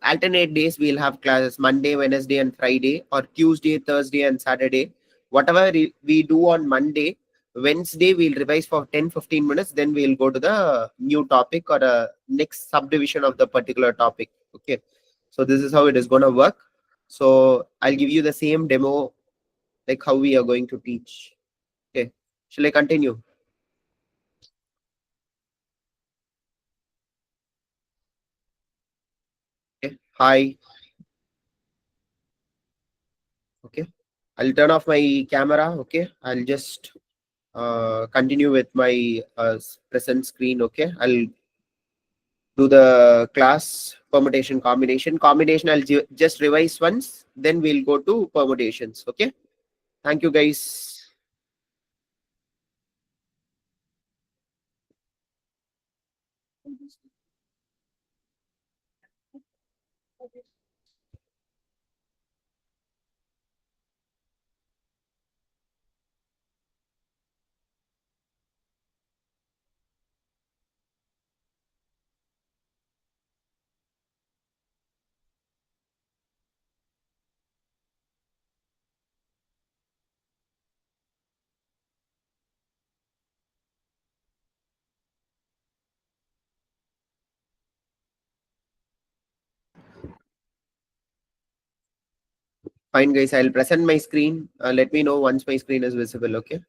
alternate days we'll have classes Monday, Wednesday, and Friday, or Tuesday, Thursday, and Saturday. Whatever we do on Monday, Wednesday we'll revise for 10-15 minutes, then we'll go to the new topic or a next subdivision of the particular topic. Okay, so this is how it is going to work. So I'll give you the same demo, like how we are going to teach. Okay, shall I continue? Okay, hi. Okay, I'll turn off my camera. Okay, I'll just continue with my present screen. Okay, I'll do the class permutation combination. Combination I'll just revise once, then we'll go to permutations. Okay, thank you guys. Fine guys, I'll present my screen. Let me know once my screen is visible. Okay.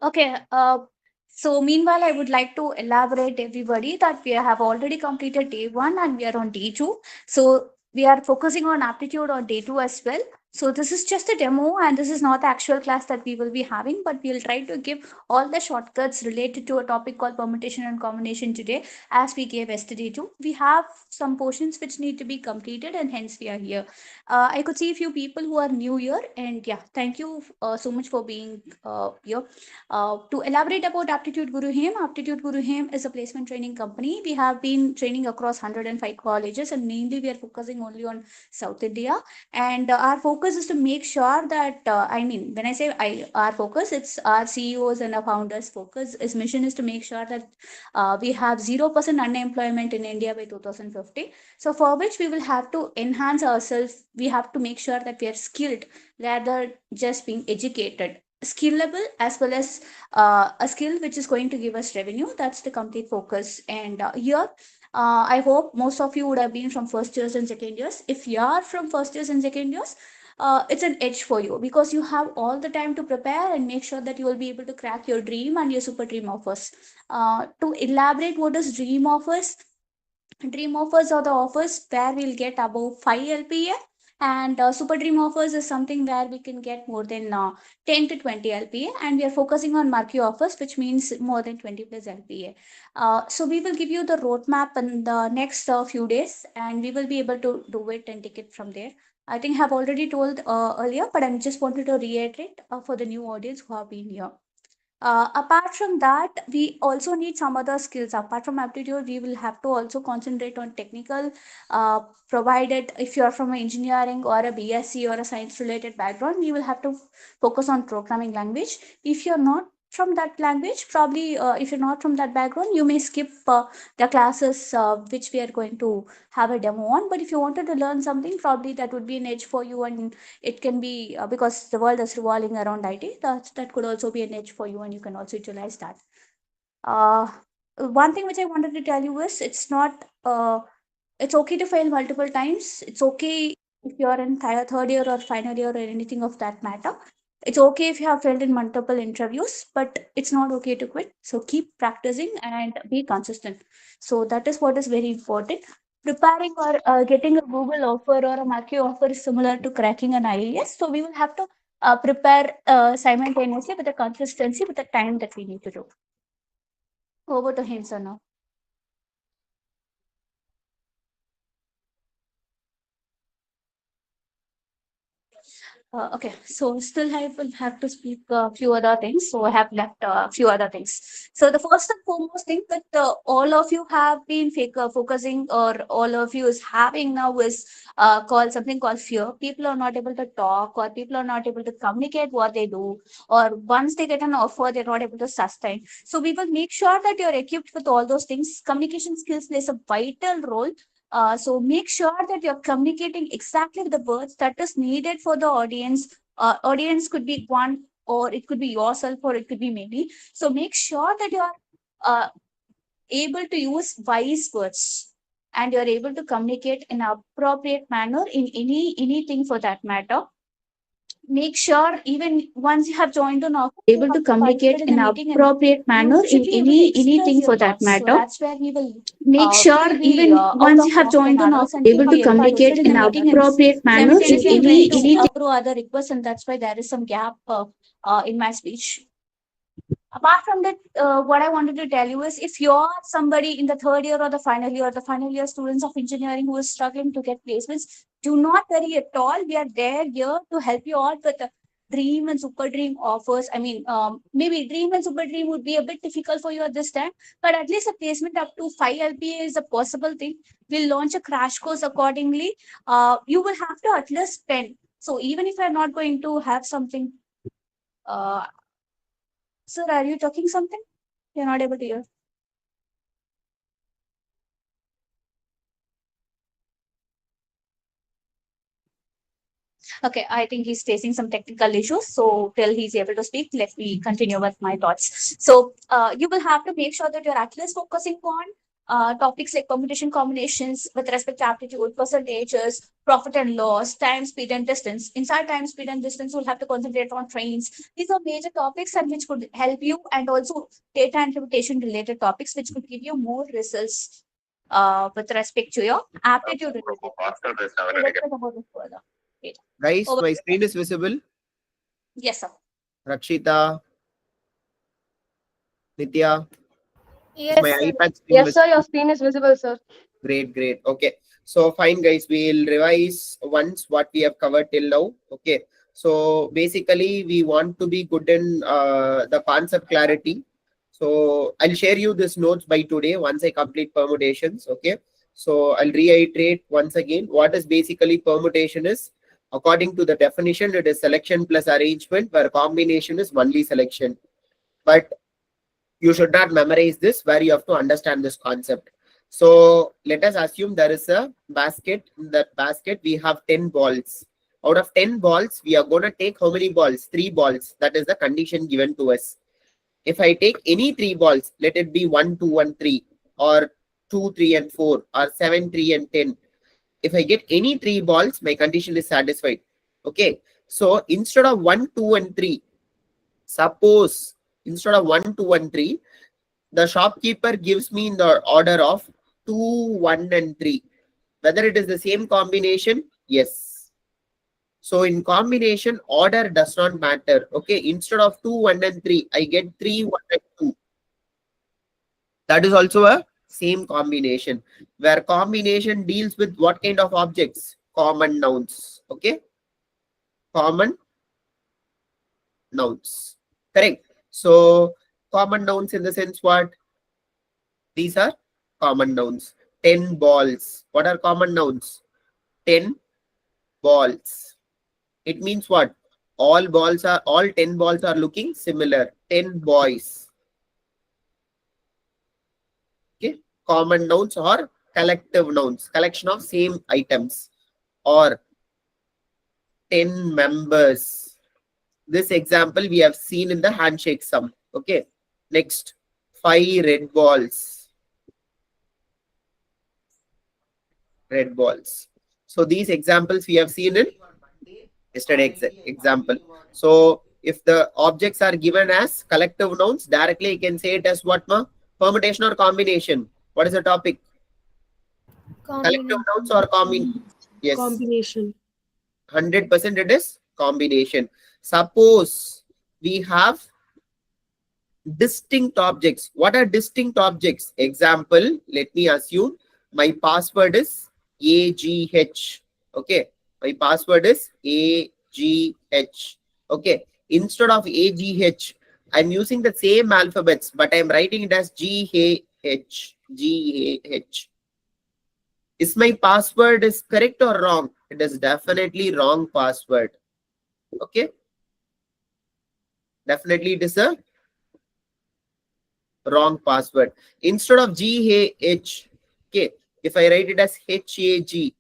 Okay. So meanwhile, I would like to elaborate everybody that we have already completed day one and we are on day two. So we are focusing on aptitude on day two as well. So this is just a demo and this is not the actual class that we will be having, but we'll try to give all the shortcuts related to a topic called permutation and combination today, as we gave yesterday too. We have some portions which need to be completed and hence we are here. I could see a few people who are new here, and yeah, thank you so much for being here. To elaborate about Aptitude Guru Hem is a placement training company. We have been training across 105 colleges, and mainly we are focusing only on South India. And our focus is to make sure that, when I say our focus, it's our CEOs and our founders' focus. His mission is to make sure that we have 0% unemployment in India by 2050. So, for which we will have to enhance ourselves. We have to make sure that we are skilled rather just being educated, skillable, as well as a skill which is going to give us revenue. That's the complete focus. And here, I hope most of you would have been from first years and second years. If you are from first years and second years, it's an edge for you because you have all the time to prepare and make sure that you will be able to crack your dream and your super dream offers. To elaborate what is dream offers, dream offers are the offers where we'll get above 5 LPA, and super dream offers is something where we can get more than 10 to 20 LPA, and we are focusing on marquee offers, which means more than 20 plus LPA. So we will give you the roadmap in the next few days, and we will be able to do it and take it from there. I think I have already told earlier, but I just wanted to reiterate for the new audience who have been here. Apart from that, we also need some other skills. Apart from aptitude, we will have to also concentrate on technical, provided if you're from an engineering or a B.Sc or a science related background, we will have to focus on programming language. If you're not from that language, probably if you're not from that background, you may skip the classes which we are going to have a demo on. But if you wanted to learn something, probably that would be an edge for you, and it can be because the world is revolving around IT. That could also be an edge for you, and you can also utilize that. Uh, One thing which I wanted to tell you is it's not. It's okay to fail multiple times. It's okay if you're in third year or final year or anything of that matter. It's okay if you have failed in multiple interviews, but it's not okay to quit. So keep practicing and be consistent. So that is what is very important. Preparing or getting a Google offer or a Marquee offer is similar to cracking an IELTS. So we will have to prepare simultaneously with the consistency with the time that we need to do. Over to him, sir, now. Okay, so still I will have to speak a few other things. So I have left a few other things. So the first and foremost thing that all of you have been focusing, or all of you is having now, is called something called fear. People are not able to talk, or people are not able to communicate what they do, or once they get an offer, they're not able to sustain. So we will make sure that you're equipped with all those things. Communication skills plays a vital role, so make sure that you're communicating exactly the words that is needed for the audience. Audience could be one, or it could be yourself, or it could be maybe. So make sure that you're uh, able to use wise words, and you're able to communicate in an appropriate manner in anything for that matter. Make sure even once you have joined an office, you Able have to to communicate participate in the in an meeting, and appropriate you manner in should be able to anything express your for that thoughts. So matter. that's where we will Make sure we'll be even out once you of have pocket joined an manners, office, and able he'll to be able to communicate participate in in the an meeting, and appropriate manner in simultaneously I'm trying to anything. approve other requests, and that's why there is some gap in my speech. Apart from that, what I wanted to tell you is, if you're somebody in the third year or the final year students of engineering who is struggling to get placements, do not worry at all. We are there here to help you out with the dream and super dream offers. I mean, maybe dream and super dream would be a bit difficult for you at this time, but at least a placement up to 5 LPA is a possible thing. We'll launch a crash course accordingly. You will have to at least spend. So even if you're not going to have something, uh, sir, are you talking something? You're not able to hear. Okay, I think he's facing some technical issues. So till he's able to speak, let me continue with my thoughts. So you will have to make sure that you're at least focusing on topics like permutation combinations with respect to aptitude, percentages, profit and loss, time, speed, and distance. Inside time, speed, and distance, you'll have to concentrate on trains. These are major topics and which could help you, and also data interpretation related topics, which could give you more results with respect to your aptitude related topics. So let's talk about this further. Great. Guys, Over. my screen is visible. Yes, sir. Rakshita, Nitya, is Yes, my sir. iPad screen Yes, visible? sir. Your screen is visible, sir. Great, great. Okay. So fine, guys. We'll revise once what we have covered till now. Okay. So basically, we want to be good in the concept clarity. So I'll share you this notes by today once I complete permutations. Okay. So I'll reiterate once again what is basically permutation is. According to the definition, it is selection plus arrangement, where combination is only selection. But you should not memorize this, where you have to understand this concept. So let us assume there is a basket. In that basket, we have 10 balls. Out of 10 balls, we are going to take how many balls? 3 balls. That is the condition given to us. If I take any 3 balls, let it be 1, 2, and 3, or 2, 3, and 4, or 7, 3, and 10. If I get any 3 balls, my condition is satisfied. Okay. So instead of 1, 2, and 3, suppose instead of 1, 2, and 3, the shopkeeper gives me in the order of 2, 1, and 3. Whether it is the same combination? Yes. So in combination, order does not matter. Okay, instead of 2, 1, and 3, I get 3, 1, and 2. That is also a same combination, where combination deals with what kind of objects? Common nouns. Okay, common nouns. Correct. So common nouns in the sense what? These are common nouns. 10 balls. What are common nouns? 10 balls. It means what? all 10 balls are looking similar. 10 boys. Okay. Common nouns or collective nouns. Collection of same items. Or 10 members. This example we have seen in the handshake sum. Okay. Next, 5 red balls. Red balls. So these examples we have seen in yesterday example. So if the objects are given as collective nouns, directly you can say it as what, ma? Permutation or combination? What is the topic? Collective nouns or combination? Yes. Combination. 100% it is combination. Suppose we have distinct objects. What are distinct objects? Example, let me assume my password is AGH. Okay. My password is AGH. Okay. Instead of AGH, I'm using the same alphabets, but I'm writing it as GAH. GAH. Is my password is correct or wrong? It is definitely wrong password. Okay. Definitely it is a wrong password. Instead of GAH, okay, if I write it as HAG,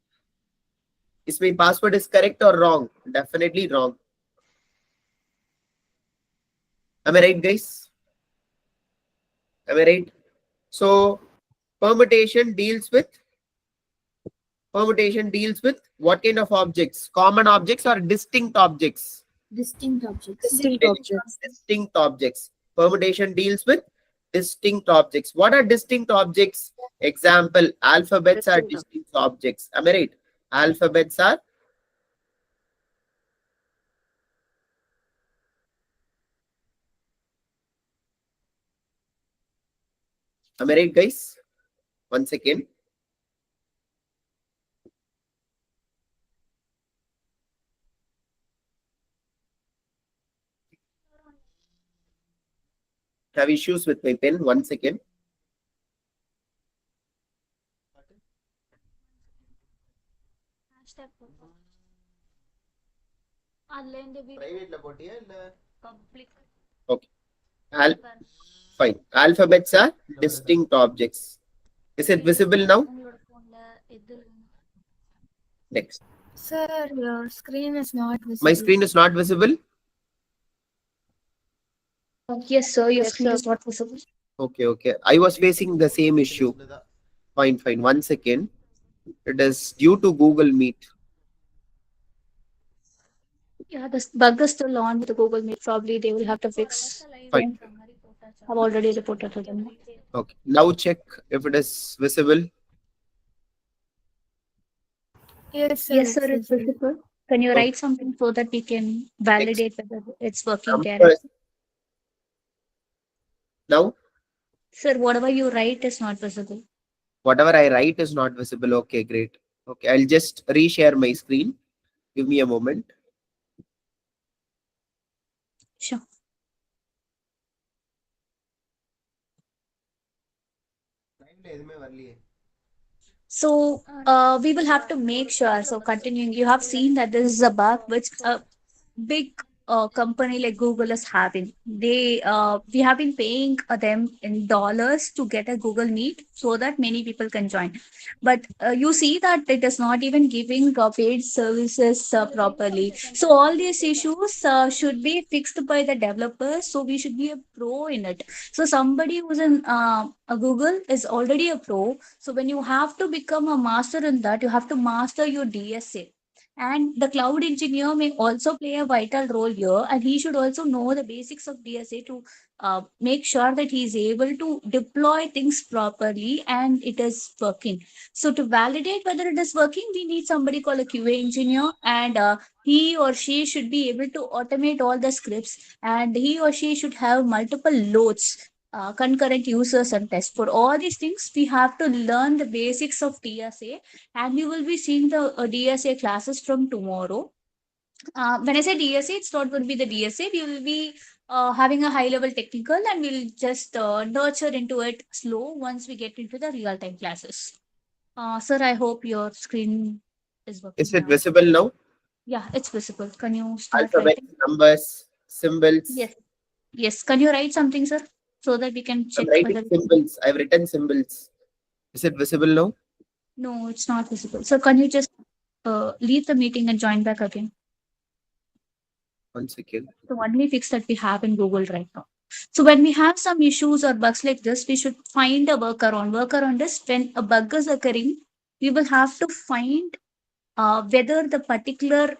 is my password is correct or wrong? Definitely wrong. Am I right, guys? Am I right? So permutation deals with what kind of objects? Common objects or distinct objects? Distinct objects. Distinct objects. Distinct objects. Permutation deals with distinct objects. What are distinct objects? Example, alphabets are distinct objects. Am I right? Alphabets are am I right, guys? One second. Have issues with my pen. One second. Okay. Fine. Alphabets are distinct objects. Is it visible now? Next. Sir, your screen is not visible. My screen is not visible. Yes, sir. Your screen is not visible. Okay, okay. I was facing the same issue. Fine, fine. One second. It is due to Google Meet. Yeah, the bug is still on with the Google Meet. Probably they will have to fix. Fine. I've already reported to them. Okay. Now check if it is visible. Yes, sir. Yes, sir. It's visible. Can you Okay. write something so that we can validate whether it's working there? Numbers. Now, Sir, whatever you write is not visible. whatever I write is not visible. Okay, great. Okay, I'll just reshare my screen. Give me a moment. Sure. So we will have to make sure. So continuing, you have seen that this is a bug which a big company like Google is having. We have been paying them in dollars to get a Google Meet so that many people can join. But you see that it is not even giving paid services properly. So all these issues should be fixed by the developers. So we should be a pro in it. So somebody who's in a Google is already a pro. So when you have to become a master in that, you have to master your DSA. And the cloud engineer may also play a vital role here, and he should also know the basics of DSA to make sure that he is able to deploy things properly and it is working. So, to validate whether it is working, we need somebody called a QA engineer, and he or she should be able to automate all the scripts, and he or she should have multiple loads. Concurrent users and tests. For all these things, we have to learn the basics of DSA, and we will be seeing the DSA classes from tomorrow. When I say DSA, it's not going to be the DSA. We will be having a high level technical, and we'll just nurture into it slow once we get into the real time classes. Sir, I hope your screen is working. Is it visible now? Yeah, it's visible. Can you start Alphabets, writing? numbers, symbols. Yes. Yes. Can you write something, sir? So that we can I'm check writing whether. symbols. I've written symbols. Is it visible now? No, it's not visible. So can you just leave the meeting and join back again? 1 second. The only fix that we have in Google right now. So when we have some issues or bugs like this, we should find a workaround. Workaround is when a bug is occurring, we will have to find whether the particular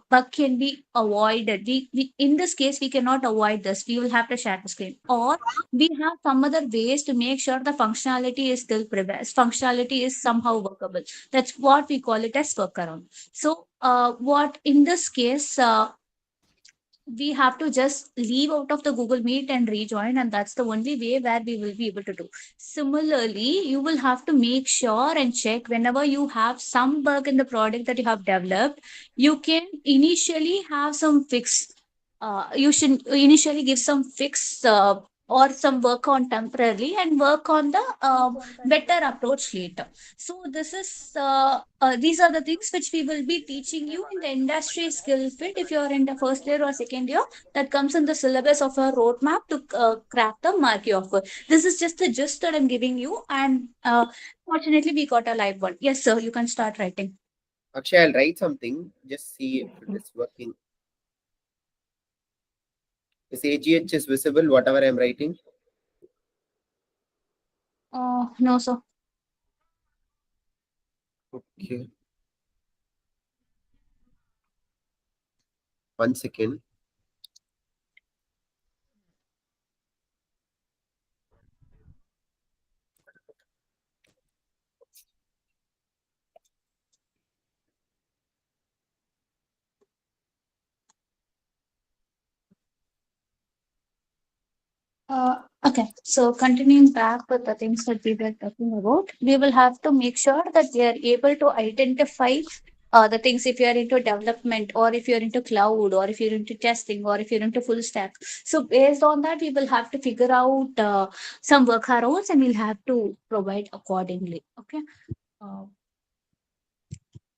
bug can be avoided. We in this case we cannot avoid this. We will have to share the screen, or we have some other ways to make sure the functionality is still prevails. Functionality is somehow workable. That's what we call it as workaround. So what in this case we have to just leave out of the Google Meet and rejoin, and that's the only way where we will be able to do. Similarly, you will have to make sure and check whenever you have some bug in the product that you have developed, you can initially have some fix. You should initially give some fix or some work on temporarily and work on the better approach later. So this is these are the things which we will be teaching you in the industry skill fit. If you are in the first year or second year, that comes in the syllabus of a roadmap to crack the marquee offer. This is just the gist that I'm giving you, and fortunately, we got a live one. Yes, sir, you can start writing. Akshay, I'll write something. Just see if it is working. Is AGH is visible, whatever I'm writing? No, sir. Okay. 1 second. Okay, so continuing back with the things that we were talking about, we will have to make sure that we are able to identify the things if you are into development or if you're into cloud or if you're into testing or if you're into full stack. So based on that, we will have to figure out some workarounds and we'll have to provide accordingly. Okay. Uh,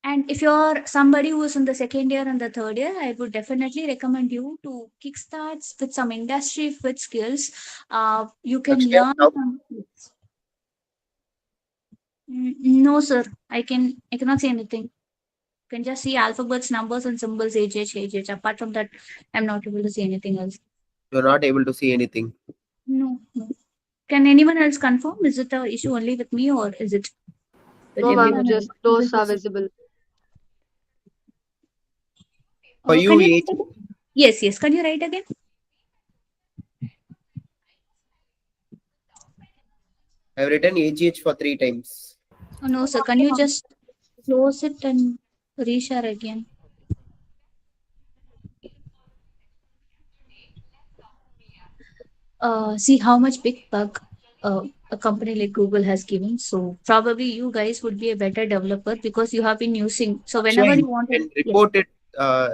and if you're somebody who is in the second year and the third year, I would definitely recommend you to kickstart with some industry fit skills. You can Akshay, learn now some. No, sir. I cannot see anything. You can just see alphabets, numbers, and symbols. AJ. Apart from that, I'm not able to see anything else. you're not able to see anything. No, no. Can anyone else confirm? Is it a issue only with me or is it with No, ma'am, everyone else? just those are visible. For Can you, you AG, write again? Yes, yes. Can you write again? I've written AGH for 3 times. Oh, no, sir. Can you just close it and reshare again? See how much big bug a company like Google has given. So probably you guys would be a better developer because you have been using. So whenever Akshay, you you want to, can yes.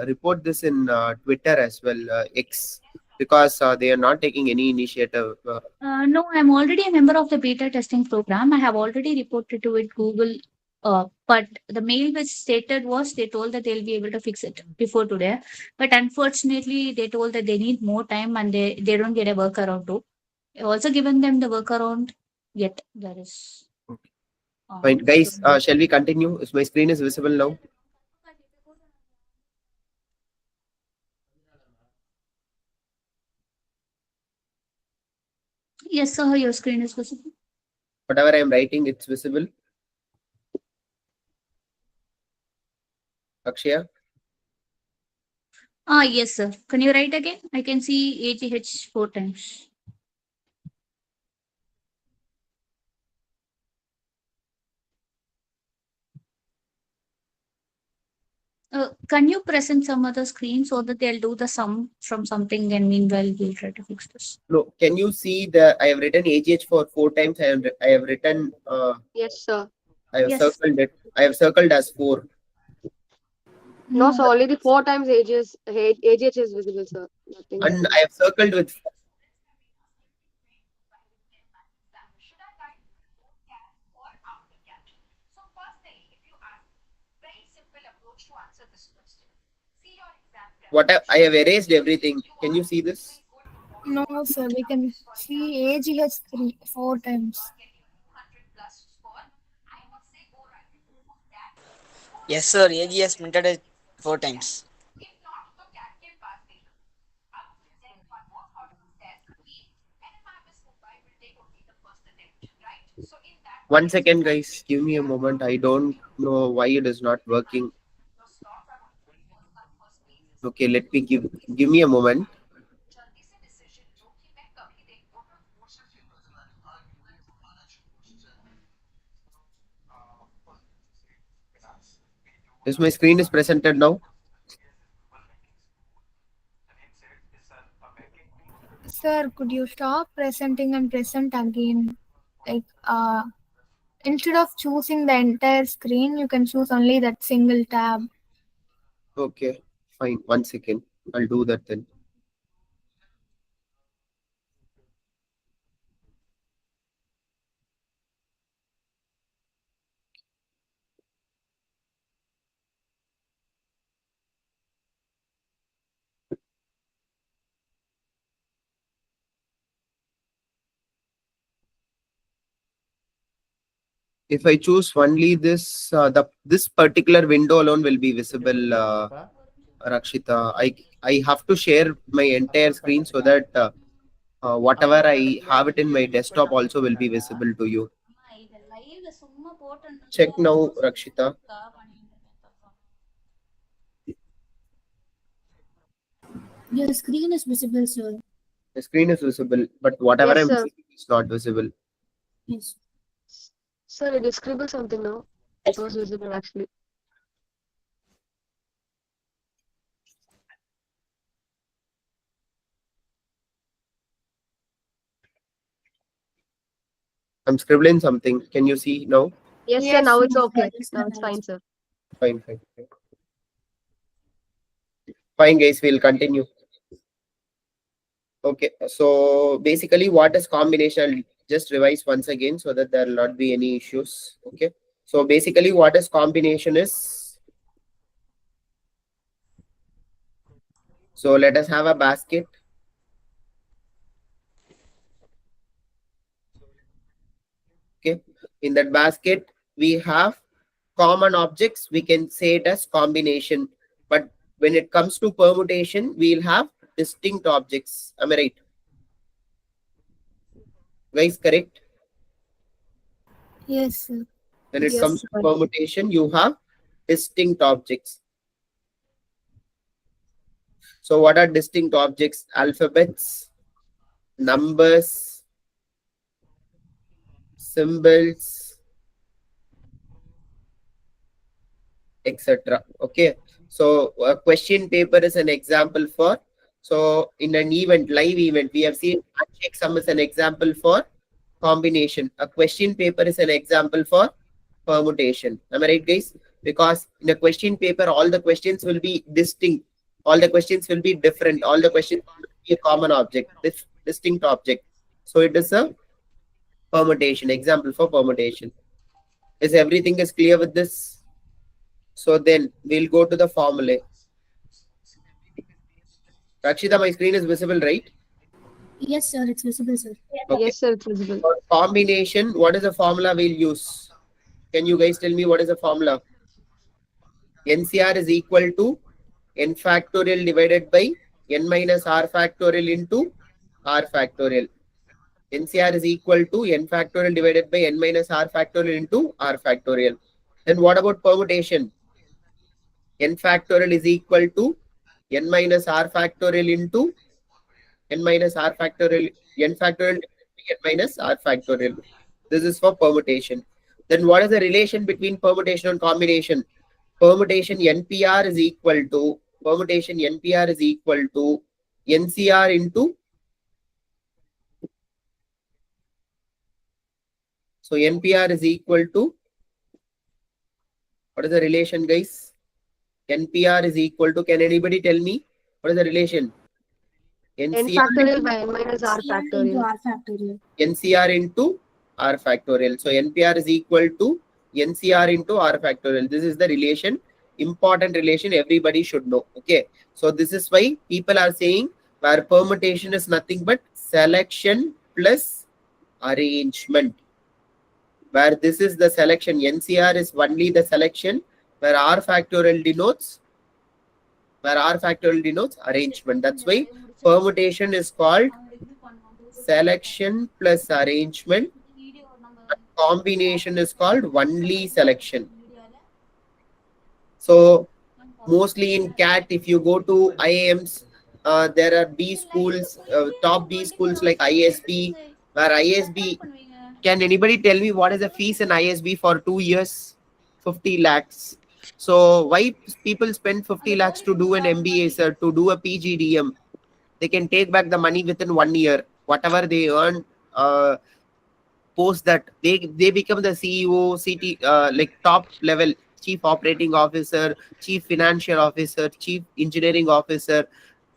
report this in Twitter as well, X, because they are not taking any initiative. No, I'm already a member of the beta testing program. I have already reported to it Google. But the mail which stated was they told that they'll be able to fix it before today. But unfortunately, they told that they need more time and they don't get a workaround too. I've also given them the workaround, yet there is Fine, still. guys, shall we continue? My screen is visible now. Yes, sir, your screen is visible. Whatever I'm writing, it's visible. Akshay, Yes, sir. Can you write again? I can see AGH 4 times. Can you present some other screen so that they'll do the sum from something and meanwhile we'll try to fix this? no, can you see the? I have written AGH for 4 times. I have written. Yes, sir. I have Yes. circled it. I have circled as 4. No, No. sir, only the 4 times AGH is visible, sir. Nothing And else. I have circled with. What I have erased everything. Can you see this? No, sir. We can see AGH 4 times. Yes, sir. AG has printed it 4 times. One second, guys. Give me a moment. I don't know why it is not working. Okay, let me give me a moment. Is my screen is presented now? Sir, could you stop presenting and present again? Like, instead of choosing the entire screen, you can choose only that single tab. Okay, fine. One second. I'll do that then. If I choose only this, this particular window alone will be visible, Rakshita. I have to share my entire screen so that whatever I have it in my desktop also will be visible to you. Check now, Rakshita. Your screen is visible, sir. The screen is visible, but whatever Yes, I'm sir. seeing is not visible. Yes. Sir, I did scribble something now. It was visible actually. I'm scribbling something. Can you see now? Yes, sir. Yes, Now it's yes, okay. yes, Now it's fine, sir. Fine, fine, fine. Fine, guys. We'll continue. Okay. So basically, what is combination? I'll just revise once again so that there will not be any issues. Okay. So basically, what is combination is. So let us have a basket. Okay. In that basket, we have common objects. We can say it as combination. But when it comes to permutation, we'll have distinct objects. Am I right? Guys, correct? Yes, sir. When it Yes, comes to sir. permutation, you have distinct objects. So what are distinct objects? Alphabets, numbers, symbols, etc. Okay. So a question paper is an example for. So in an event, live event, we have seen handshake sum is an example for combination. A question paper is an example for permutation. Am I right, guys? Because in a question paper, all the questions will be distinct. All the questions will be different. All the questions will be a common object, this distinct object. So it is a permutation, example for permutation. Is everything is clear with this? So then we'll go to the formula. Rakshita, my screen is visible, right? Yes, sir. It's visible, sir. Okay. Yes, sir. It's visible. For combination, what is the formula we'll use? Can you guys tell me what is the formula? NCR is equal to n factorial divided by n minus r factorial into r factorial. NCR is equal to n factorial divided by n minus r factorial into r factorial. Then what about permutation? N factorial is equal to n minus r factorial into n minus r factorial, n factorial n minus r factorial. This is for permutation. Then what is the relation between permutation and combination? Permutation NPR is equal to NCR into, so NPR is equal to, what is the relation, guys? NPR is equal to, can anybody tell me what is the relation? N NCR factorial by n minus r CR into factorial. R factorial. NCR into R factorial. So NPR is equal to NCR into R factorial. This is the relation important relation everybody should know. Okay, so this is why people are saying where permutation is nothing but selection plus arrangement, where this is the selection. NCR is only the selection, where R factorial denotes arrangement. That's why permutation is called selection plus arrangement. Combination is called only selection. So mostly in CAT, if you go to IIMs, there are B schools, top B schools like ISB, where ISB, can anybody tell me what is the fees in ISB for 2 years? 50 lakhs. So why people spend 50 lakhs to do an MBA, sir, to do a PGDM? They can take back the money within 1 year. Whatever they earn, post that, they become the CEO, CT, like top level, chief operating officer, chief financial officer, chief engineering officer,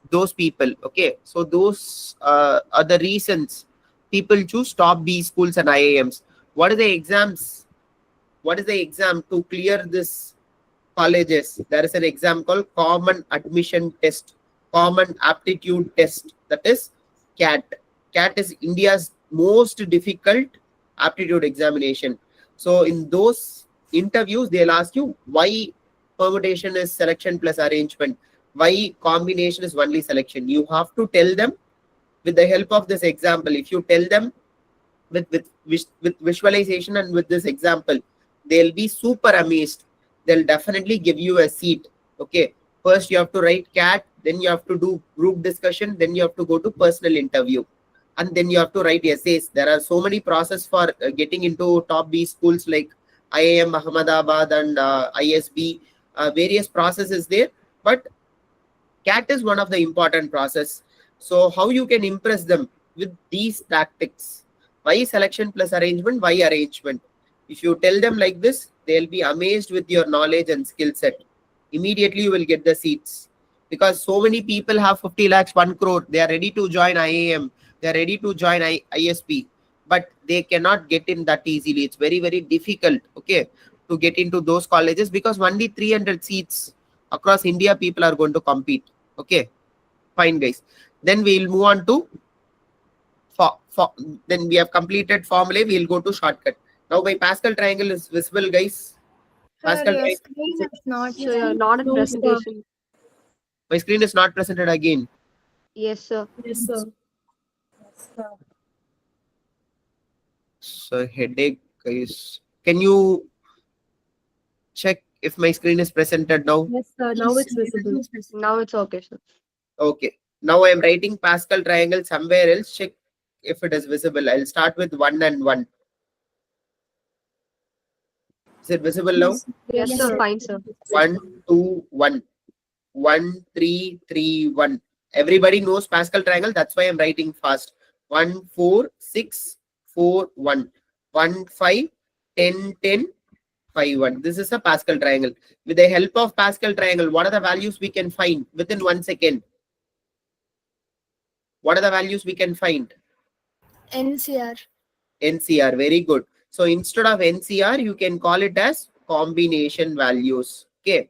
those people. Okay, so those are the reasons people choose top B schools and IIMs. What are the exams? What is the exam to clear this colleges? There is an exam called Common Admission Test, Common Aptitude Test, that is CAT. CAT is India's most difficult aptitude examination. So in those interviews, they'll ask you why permutation is selection plus arrangement, why combination is only selection. You have to tell them with the help of this example. If you tell them with visualization and with this example, they'll be super amazed. They'll definitely give you a seat. Okay, first you have to write CAT, then you have to do group discussion, then you have to go to personal interview, and then you have to write essays. There are so many process for getting into top B schools like IIM Ahmedabad and ISB. Various processes there, but CAT is one of the important process. So how you can impress them with these tactics? Why selection plus arrangement? Why arrangement? If you tell them like this, they'll be amazed with your knowledge and skill set. Immediately you will get the seats, because so many people have 50 lakhs, 1 crore. They are ready to join IIM. They are ready to join ISP, but they cannot get in that easily. It's very, very difficult, okay, to get into those colleges, because only 300 seats across India people are going to compete. Okay, fine guys. Then we'll move on to then we have completed formulae. We'll go to shortcut. Now my Pascal triangle is visible, guys. Pascal Sir, your triangle. screen is not So you're not in presentation. My screen is not presented again. Yes, sir. Yes, sir. So headache, guys. Can you check if my screen is presented now? Yes, sir. Now it's visible. Now it's okay, sir. Okay. Now I am writing Pascal triangle somewhere else. Check if it is visible. I'll start with 1 and 1. Is it visible now? Yes, sir. Fine, sir. 1, 2, 1. 1, 3, 3, 1. Everybody knows Pascal triangle. That's why I'm writing fast. 1, 4, 6, 4, 1. 1, 5, 10, 10, 5, 1. This is a Pascal triangle. With the help of Pascal triangle, what are the values we can find within 1 second? What are the values we can find? NCR. NCR. Very good. So instead of NCR, you can call it as combination values. Okay.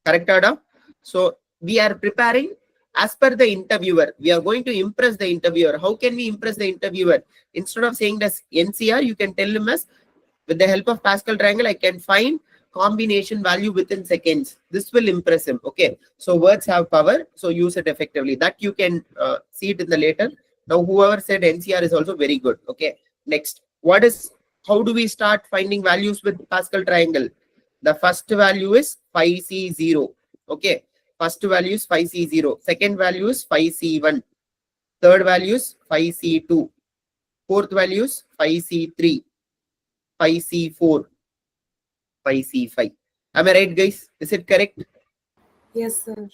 Correct, Ada? So we are preparing as per the interviewer. We are going to impress the interviewer. How can we impress the interviewer? Instead of saying as NCR, you can tell him as, with the help of Pascal triangle, I can find combination value within seconds. This will impress him. Okay. So words have power. So use it effectively. That you can see it in the later. Now, whoever said NCR is also very good. Okay. Next, how do we start finding values with Pascal triangle? The first value is 5C0. Okay. First value is 5C0. Second value is 5C1. Third value is 5C2. Fourth value is 5C3. 5C4. 5C5. Am I right, guys? Is it correct? Yes, sir.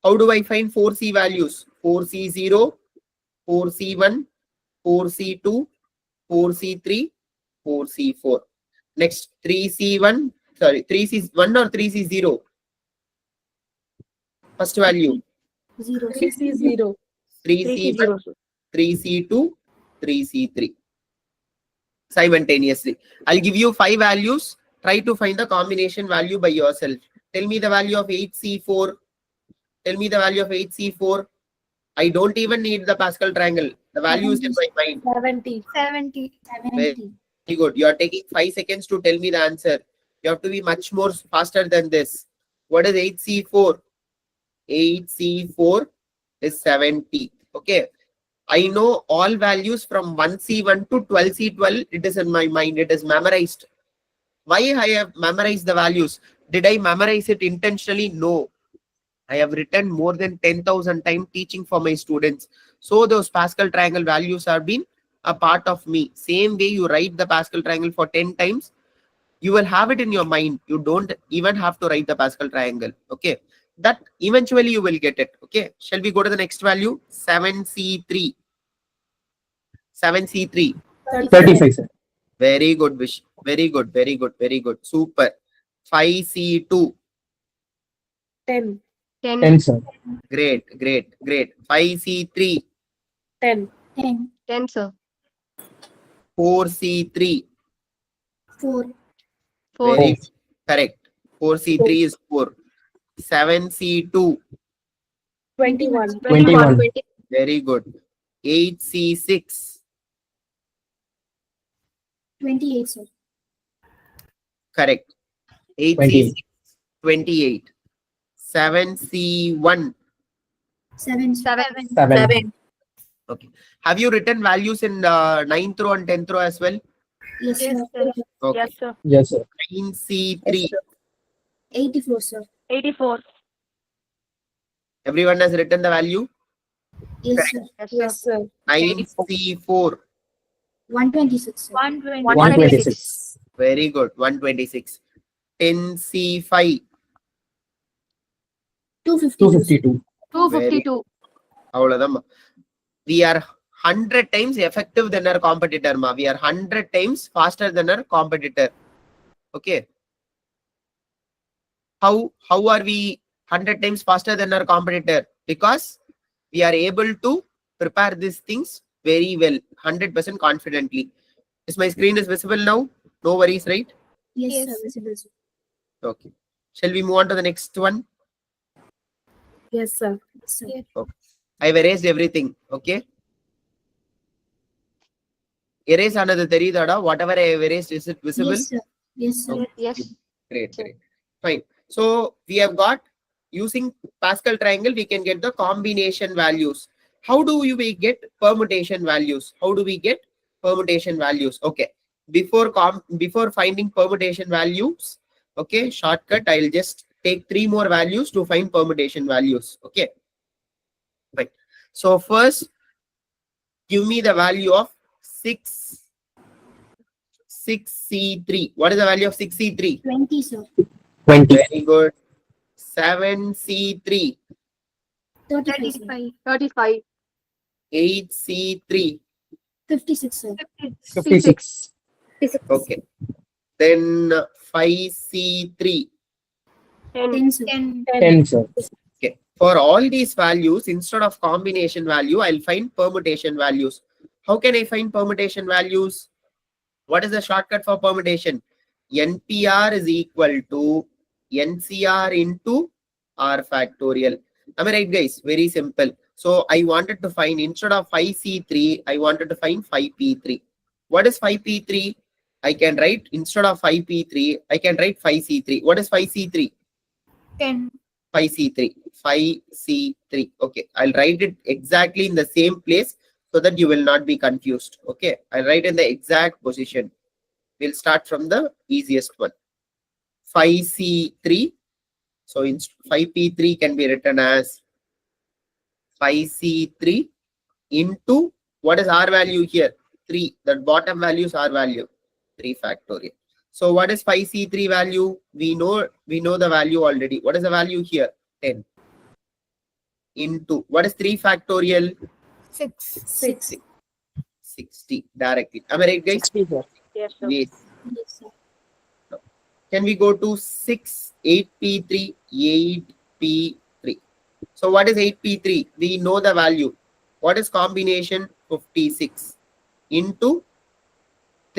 How do I find 4C values? 4C0, 4C1, 4C2, 4C3, 4C4. Next, 3C1, sorry, 3C1 or 3C0? First value. 0. 3C0. 3C1, 3C2, 3C3. simultaneously. I'll give you 5 values. Try to find the combination value by yourself. Tell me the value of 8C4. Tell me the value of 8C4. I don't even need the Pascal triangle. The value is in my mind. 70. 70. Very good. You are taking 5 seconds to tell me the answer. You have to be much more faster than this. What is 8C4? 8C4 is 70. Okay. I know all values from 1C1 to 12C12. It is in my mind. It is memorized. Why I have memorized the values? Did I memorize it intentionally? No. I have written more than 10,000 times teaching for my students. So those Pascal triangle values have been a part of me. Same way you write the Pascal triangle for 10 times, you will have it in your mind. You don't even have to write the Pascal triangle. Okay. That eventually you will get it. Okay. Shall we go to the next value? 7C3. 7C3. 35, sir. Very good, Vish. Very good. Very good. Very good. Super. 5C2. 10. 10. 10, sir. Great. Great. Great. 5C3. 10. 10. 10, sir. 4C3. 4. 4. Very correct. 4C3 is 4. 7C2. 21. 21. Very good. 8C6. 28, sir. Correct. 8C6. 28. 7C1. 7. 7. Okay. Have you written values in 9th row and 10th row as well? Yes, sir. Okay. Yes, sir. Yes, sir. 9C3. 84, sir. 84. Everyone has written the value? Yes, sir. Yes, sir. Yes, sir. 9C4. 126, sir. 126. Very good. 126. 10C5. 252. 252. அவ்வளவுதான். We are 100 times effective than our competitor. Ma. We are 100 times faster than our competitor. Okay. How are we 100 times faster than our competitor? Because we are able to prepare these things very well, 100% confidently. Is my screen is visible now? No worries, right? Yes, sir. Visible, sir. Okay. Shall we move on to the next one? Yes, sir. Yes. I've erased everything. Okay. Erase another theriyada. Whatever I have erased, is it visible? Yes, sir. Yes, sir. Okay. Yes. Great. Fine. So we have got, using Pascal triangle, we can get the combination values. How do we get permutation values? How do we get permutation values? Okay. Before finding permutation values, okay, shortcut, I'll just take 3 more values to find permutation values. Okay. Right. So first, give me the value of 6C3. What is the value of 6C3? 20, sir. 20. Very good. 7C3. 35, sir. 35. 8C3. 56, sir. 56. Okay. Then 5C3. 10. 10, sir. 10, sir. Okay. For all these values, instead of combination value, I'll find permutation values. How can I find permutation values? What is the shortcut for permutation? NPR is equal to NCR into R factorial. Am I right, guys? Very simple. So I wanted to find, instead of 5C3, I wanted to find 5P3. What is 5P3? I can write, instead of 5P3, I can write 5C3. What is 5C3? 10. 5C3. 5C3. Okay. I'll write it exactly in the same place so that you will not be confused. Okay. I'll write in the exact position. We'll start from the easiest one. 5C3. So 5P3 can be written as 5C3 into, what is R value here? 3. That bottom value is R value. 3 factorial. So what is 5C3 value? We know the value already. What is the value here? 10. Into, what is 3 factorial? 6. 60 directly. Am I right, guys? 60, sir. Yes, sir. Yes. Yes, sir. Can we go to 8P3? 8P3. So what is 8P3? We know the value. What is combination? 56 into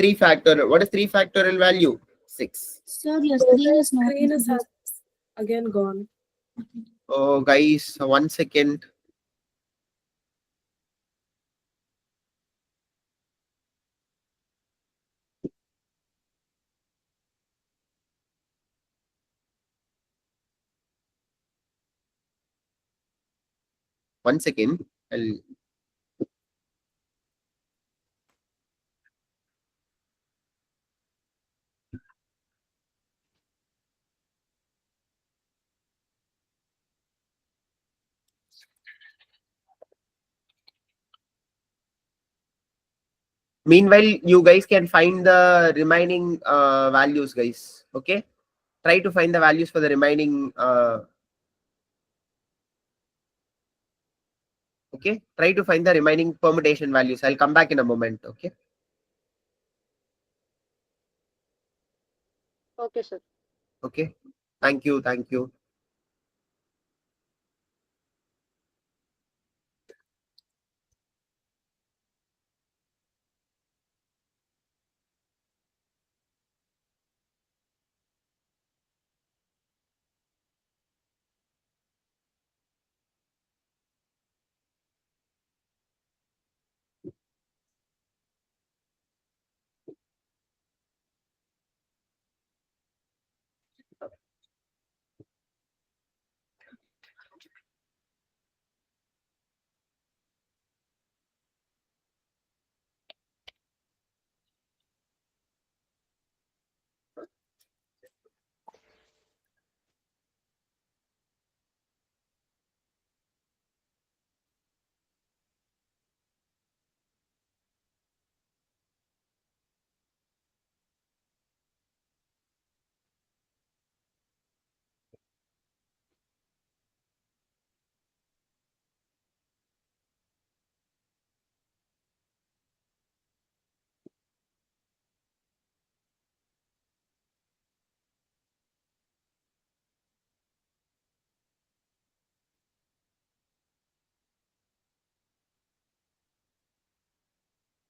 3 factorial. What is 3 factorial value? 6. Sir, your screen is not. Screen is again gone. Oh, guys, 1 second. One second. Meanwhile, you guys can find the remaining values, guys. Okay, try to find the values for the remaining. Okay, try to find the remaining permutation values. I'll come back in a moment. Okay. Okay, sir. Okay. Thank you. Thank you.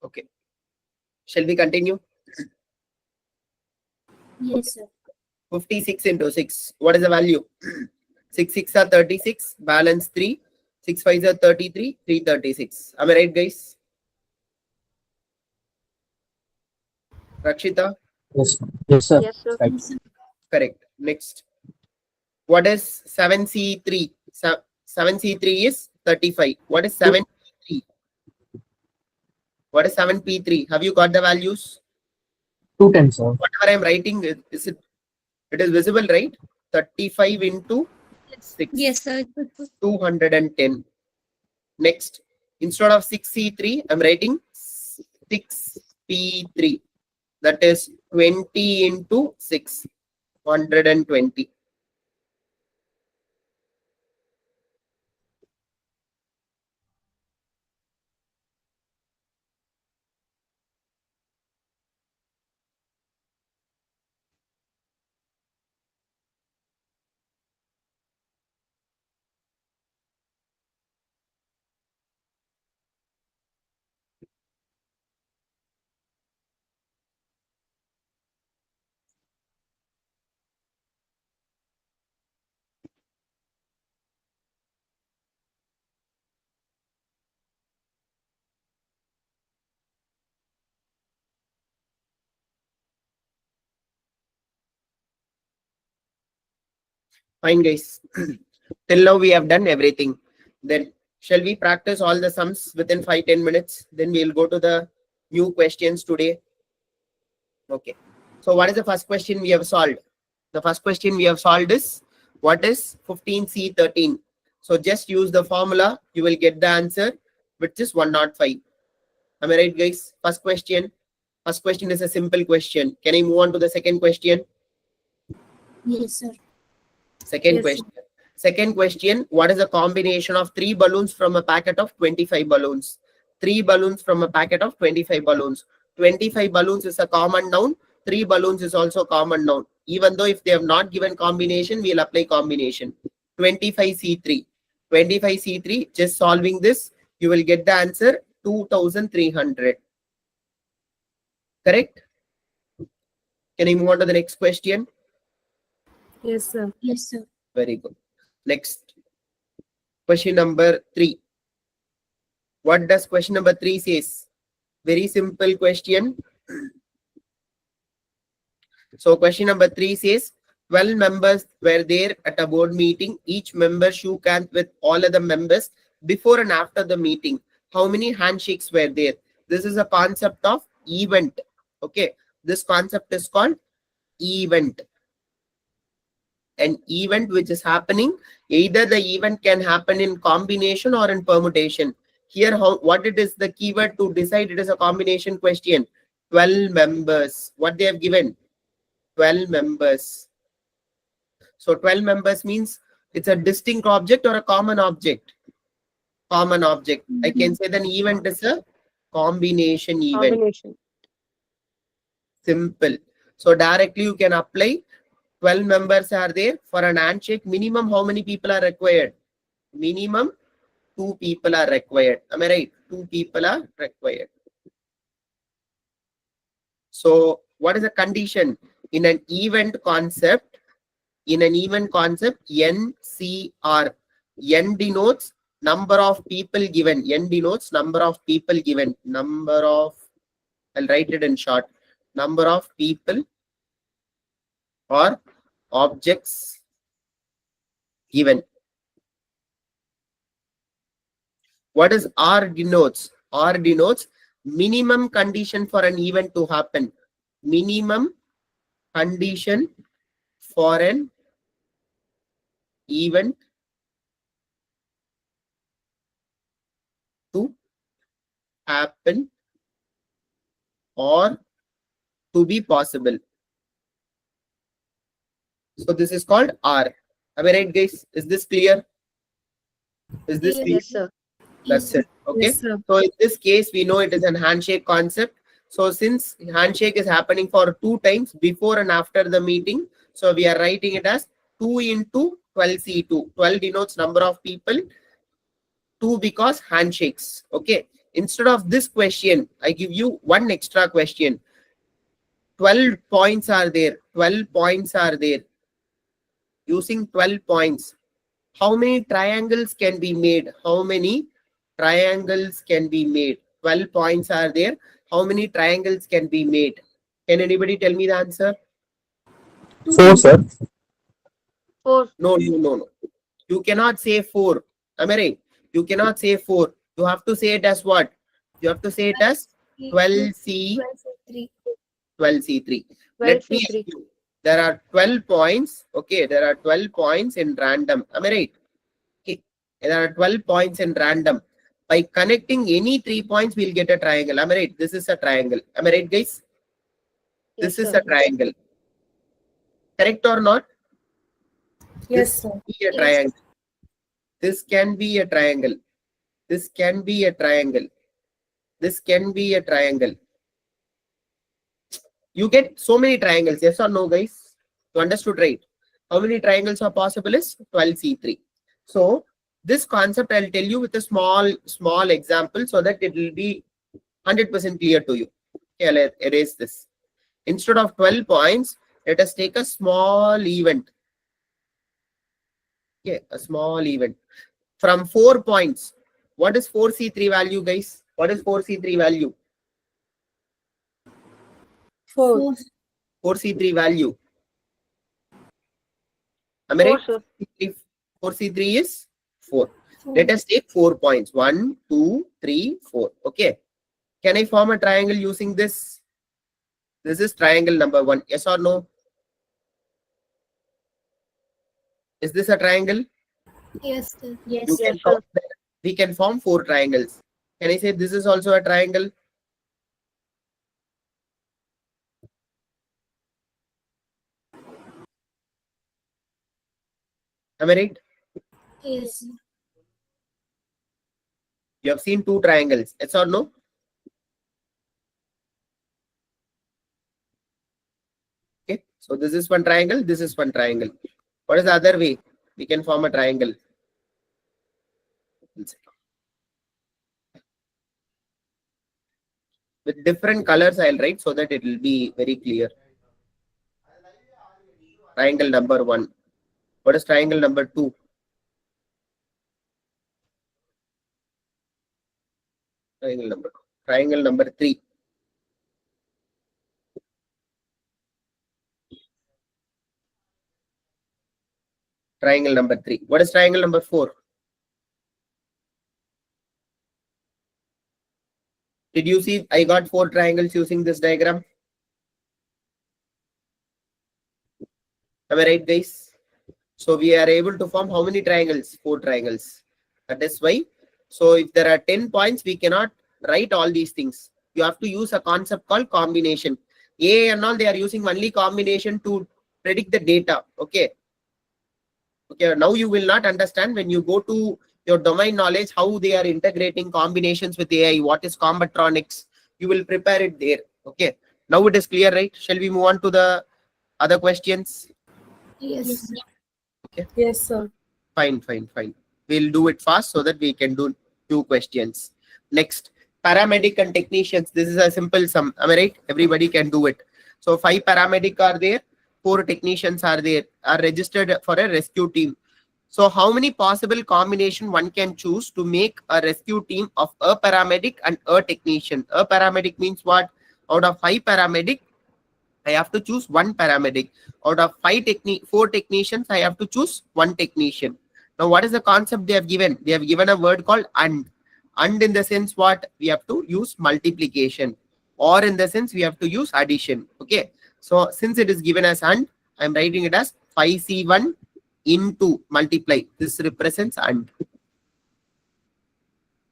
Okay. Shall we continue? Yes, sir. 56 into 6. What is the value? 6 6 are 36. Balance 3. 6 5 are 33. 336. Am I right, guys? Rakshita? Yes. Yes, sir. Yes, sir. Right. Correct. Next. What is 7C3? 7C3 is 35. What is 7P3? What is 7P3? Have you got the values? 210, sir. Whatever I'm writing, it is visible, right? 35 into 6. Yes, sir. 210. Next, instead of 6C3, I'm writing 6P3. That is 20 into 6. 120. Fine, guys. Till now, we have done everything. Then, shall we practice all the sums within 5-10 minutes? Then we'll go to the new questions today. Okay. So, what is the first question we have solved? The first question we have solved is, what is 15C13? So, just use the formula. You will get the answer, which is 105. Am I right, guys? First question. First question is a simple question. Can I move on to the second question? Yes, sir. Second Yes, question. Second question, what is the combination of 3 balloons from a packet of 25 balloons? 3 balloons from a packet of 25 balloons. 25 balloons is a common noun. 3 balloons is also common noun. Even though if they have not given combination, we'll apply combination. 25C3. 25C3, just solving this, you will get the answer 2300. Correct? Can I move on to the next question? Yes, sir. Yes, sir. Very good. Next. Question number 3. What does question number 3 says? Very simple question. So question number 3 says 12 members were there at a board meeting. Each member shook hands with all other members before and after the meeting. How many handshakes were there? This is a concept of event. Okay. This concept is called event. An event which is happening, either the event can happen in combination or in permutation. Here, what it is the keyword to decide it is a combination question. 12 members. What they have given? 12 members. So 12 members means it's a distinct object or a common object? Common object. I can say the event is a combination event. Combination. Simple. So directly you can apply 12 members are there. For an handshake, minimum how many people are required? Minimum 2 people are required. Am I right? 2 people are required. So what is the condition? In an event concept, NCR, N denotes number of people given. N denotes number of people given. Number of, I'll write it in short. Number of people or objects given. What is R denotes? R denotes minimum condition for an event to happen. Minimum condition for an event to happen or to be possible. So this is called R. Am I right, guys? Is this clear? Is this clear? Yes, sir. That's it. Okay. Yes, sir. So in this case, we know it is an handshake concept. So since handshake is happening for 2 times before and after the meeting, so we are writing it as 2 into 12C2. 12 denotes number of people. 2 because handshakes. Okay. Instead of this question, I give you one extra question. 12 points are there. 12 points are there. Using 12 points, how many triangles can be made? How many triangles can be made? 12 points are there. How many triangles can be made? Can anybody tell me the answer? 4, sir. 4. No. You cannot say 4. Am I right? You cannot say 4. You have to say it as what? You have to say it as 12C, 12C3. Let me C3. assume there are 12 points. Okay, there are 12 points in random. Am I right? Okay, there are 12 points in random. By connecting any 3 points, we'll get a triangle. Am I right? This is a triangle. Am I right, guys? Yes, This is sir. a triangle. Correct or not? Yes, This sir. can be a triangle. This can be a triangle. This can be a triangle. This can be a triangle. You get so many triangles. Yes or no, guys? You understood, right? How many triangles are possible is 12C3. So this concept I'll tell you with a small example so that it will be 100% clear to you. Okay, let's erase this. Instead of 12 points, let us take a small event. Okay, a small event. From 4 points, what is 4C3 value, guys? What is 4C3 value? 4. 4C3 value. Am I 4, right? sir. 4C3 is 4. Let us take 4 points. 1, 2, 3, 4. Okay. Can I form a triangle using this? This is triangle number 1. Yes or no? Is this a triangle? Yes, sir. You Yes, can sir. count that. We can form 4 triangles. Can I say this is also a triangle? Am I right? Yes. You have seen 2 triangles. Yes or no? Okay. So this is one triangle. This is one triangle. What is the other way? We can form a triangle. With different colors, I'll write so that it will be very clear. Triangle number 1. What is triangle number 2? Triangle number 3. Triangle number 3. What is triangle number 4? Did you see I got 4 triangles using this diagram? Am I right, guys? So we are able to form how many triangles? 4 triangles. That is why. So if there are 10 points, we cannot write all these things. You have to use a concept called combination. A and all, they are using only combination to predict the data. Okay. Okay. Now you will not understand when you go to your domain knowledge, how they are integrating combinations with AI, what is combatronics. You will prepare it there. Okay. Now it is clear, right? Shall we move on to the other questions? Yes. Okay. Yes, sir. Fine. We'll do it fast so that we can do 2 questions. Next, paramedic and technicians. This is a simple sum. Am I right? Everybody can do it. So 5 paramedic are there, 4 technicians are there, are registered for a rescue team. So how many possible combination one can choose to make a rescue team of a paramedic and a technician? A paramedic means what? Out of 5 paramedic, I have to choose 1 paramedic. Out of 4 technicians, I have to choose 1 technician. Now, what is the concept they have given? They have given a word called and. And in the sense what? We have to use multiplication. Or in the sense we have to use addition. Okay. So since it is given as and, I am writing it as 5C1 into multiply. This represents and.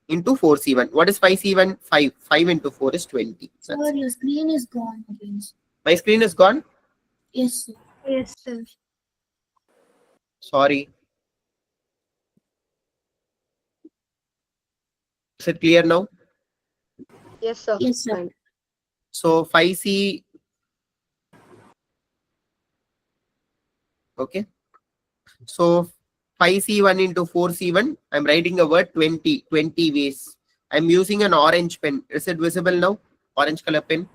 Into 4C1. What is 5C1? 5. 5 into 4 is 20. Sir, your screen is gone again. My screen is gone. Yes, sir. Yes, sir. Sorry. Is it clear now? Yes, sir. Yes, sir. Fine. So 5C. Okay. So 5C1 into 4C1. I'm writing a word 20 ways. I'm using an orange pen. Is it visible now? Orange color pen?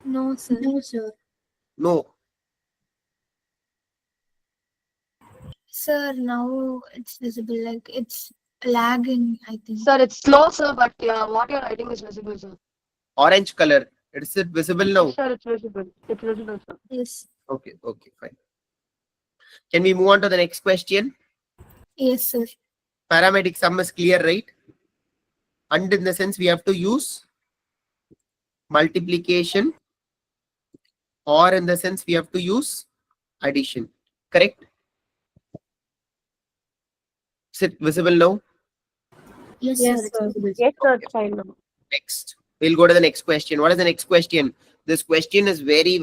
No, sir. No, sir. No. Sir, now it's visible. Like it's lagging, I think. Sir, it's slow, sir, but yeah, what you're writing is visible, sir. Orange color. Is it visible now? Yes, sir, it's visible. It's visible, sir. Yes. Okay, fine. Can we move on to the next question? Yes, sir. Paramedic sum is clear, right? And in the sense we have to use multiplication, or in the sense we have to use addition. Correct? Is it visible now? Yes, Yes, sir. sir. Yes, sir, it's fine now. Next, we'll go to the next question. What is the next question? This question is very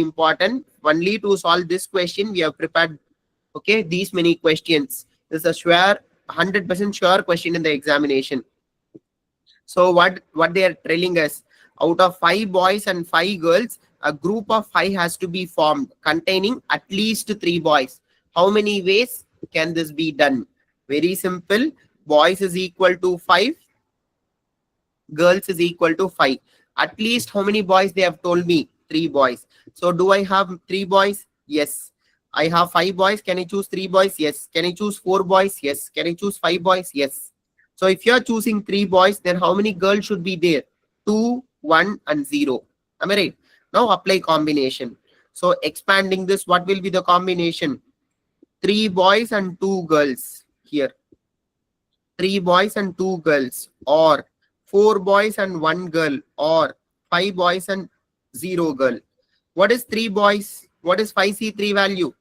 important. Only to solve this question, we have prepared, okay, these many questions. This is a sure, 100% sure question in the examination. So what they are telling us, out of 5 boys and 5 girls, a group of 5 has to be formed containing at least 3 boys. How many ways can this be done? Very simple. Boys is equal to 5. Girls is equal to 5. At least how many boys they have told me? 3 boys. So do I have 3 boys? Yes. I have 5 boys. Can I choose 3 boys? Yes. Can I choose 4 boys? Yes. Can I choose 5 boys? Yes. So if you are choosing 3 boys, then how many girls should be there? 2, 1 and 0. Am I right? Now apply combination. So expanding this, what will be the combination? 3 boys and 2 girls here. 3 boys and 2 girls, or 4 boys and 1 girl, or 5 boys and 0 girl. What is 3 boys? What is 5C3 value?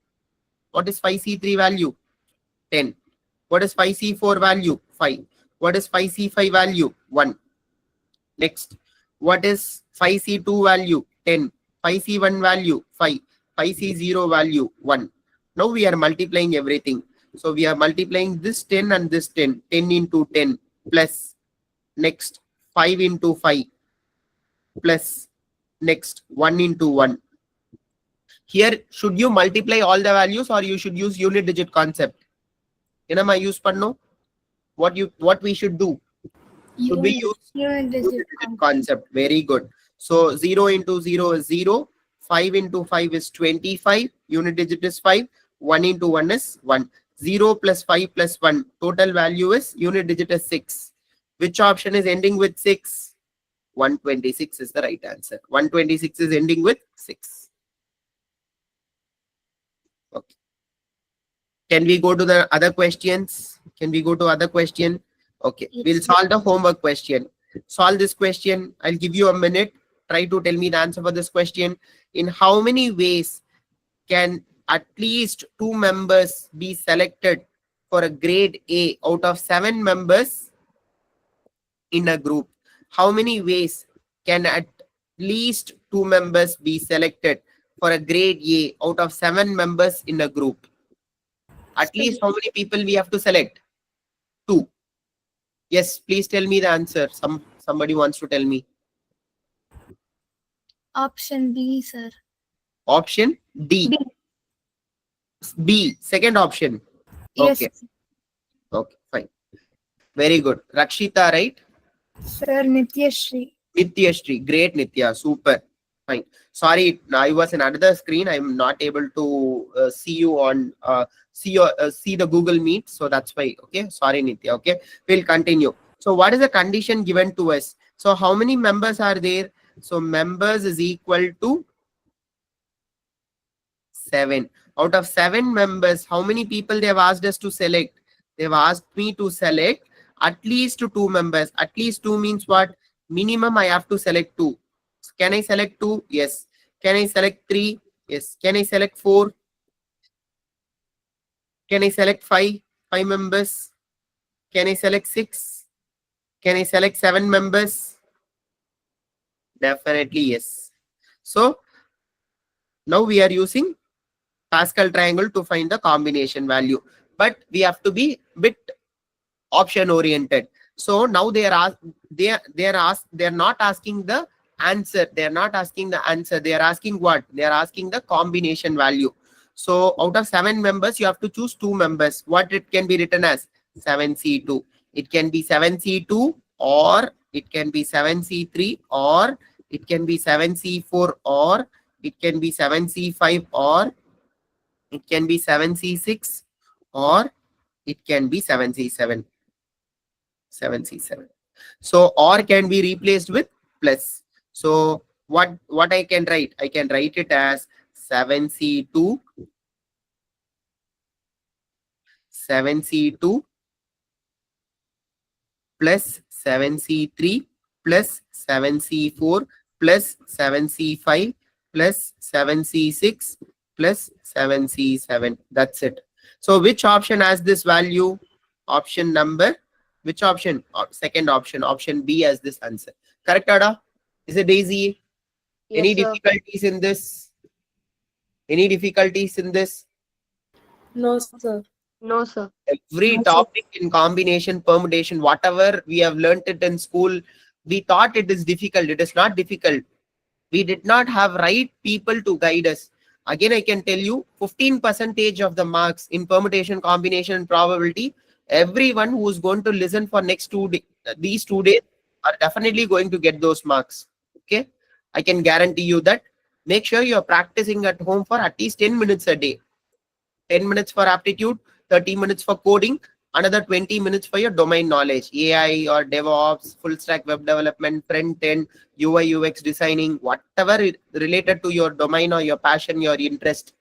What is 5C3 value? 10. What is 5C4 value? 5. What is 5C5 value? 1. Next, what is 5C2 value? 10. 5C1 value? 5. 5C0 value? 1. Now we are multiplying everything. So we are multiplying this 10 and this 10. 10 into 10 plus next 5 into 5 plus next 1 into 1. Here, should you multiply all the values or you should use unit digit concept? Enama use panno? What we should do? Should we use Unit digit unit digit concept? Very good. So 0 into 0 is 0. 5 into 5 is 25. Unit digit is 5. 1 into 1 is 1. 0 plus 5 plus 1. Total value is unit digit is 6. Which option is ending with 6? 126 is the right answer. 126 is ending with 6. Okay. Can we go to the other questions? Can we go to other question? Okay. Yes. We'll solve the homework question. Solve this question. I'll give you a minute. Try to tell me the answer for this question. In how many ways can at least 2 members be selected for a grade A out of 7 members in a group? How many ways can at least 2 members be selected for a grade A out of 7 members in a group? At least how many people we have to select? 2. Yes, please tell me the answer. Somebody wants to tell me. Option B, sir. Option D. B. Second option. Yes, Okay. Okay, fine. Very good. Rakshita, right? sir. Nityashri. Nityashri. Great, Nitya. Super. Fine. Sorry, I was in another screen. I'm not able to see you on see the Google Meet. So that's why. Okay. Sorry, Nitya. Okay. We'll continue. So what is the condition given to us? So how many members are there? So members is equal to 7. Out of 7 members, how many people they have asked us to select? They've asked me to select at least 2 members. At least 2 means what? Minimum I have to select 2. Can I select 2? Yes. Can I select 3? Yes. Can I select 4? Can I select 5? 5 members. Can I select 6? Can I select 7 members? Definitely yes. So now we are using Pascal triangle to find the combination value, but we have to be bit option oriented. So now they are not asking the answer. They are not asking the answer. They are asking what? They are asking the combination value. So out of 7 members, you have to choose 2 members. What it can be written as? 7C2. It can be 7C2, or it can be 7C3, or it can be 7C4, or it can be 7C5, or it can be 7C6, or it can be 7C7. 7C7. So or can be replaced with plus. So what I can write? I can write it as 7C2, 7C2 plus 7C3 plus 7C4 plus 7C5 plus 7C6 plus 7C7. That's it. So which option has this value? Option number, which option? Second option, option B has this answer. Correct, Ada? Is it easy? Yes, Any sir. difficulties in this? Any difficulties in this? No, sir. No, sir. Every No, sir. topic in combination, permutation, whatever we have learnt it in school, we thought it is difficult. It is not difficult. We did not have right people to guide us. Again, I can tell you 15% of the marks in permutation, combination, and probability, everyone who is going to listen for next 2 days, these 2 days are definitely going to get those marks. Okay. I can guarantee you that. Make sure you're practicing at home for at least 10 minutes a day. 10 minutes for aptitude, 30 minutes for coding, another 20 minutes for your domain knowledge, AI or DevOps, full stack web development, front end, UI, UX designing, whatever is related to your domain or your passion, your interest.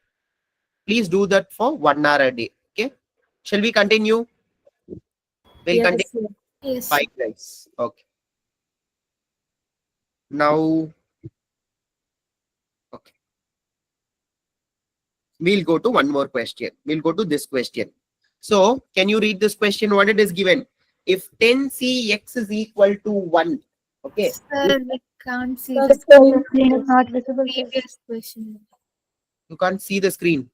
Please do that for 1 hour a day. Okay. Shall we continue? We'll Yes, continue. sir. Yes. 5 guys. Okay. Now, okay. We'll go to one more question. We'll go to this question. So, can you read this question? What it is given? If 10cx is equal to 1, okay. Sir, we can't see Sir, the screen Screen is not visible, sir. previous question. You can't see the screen.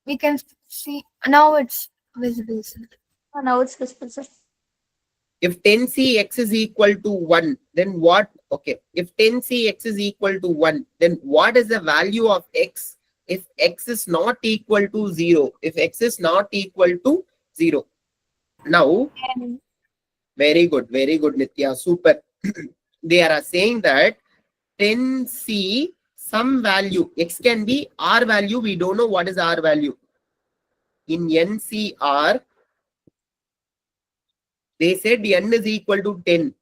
We can see now it's visible, sir. Now it's visible, sir. If 10cx is equal to 1, then what? Okay. If 10cx is equal to 1, then what is the value of x if x is not equal to 0? If x is not equal to 0. Now, Very good, Nitya. Super. They are saying that 10C some value. X can be R value. We don't know what is R value. In NCR, they said N is equal to 10.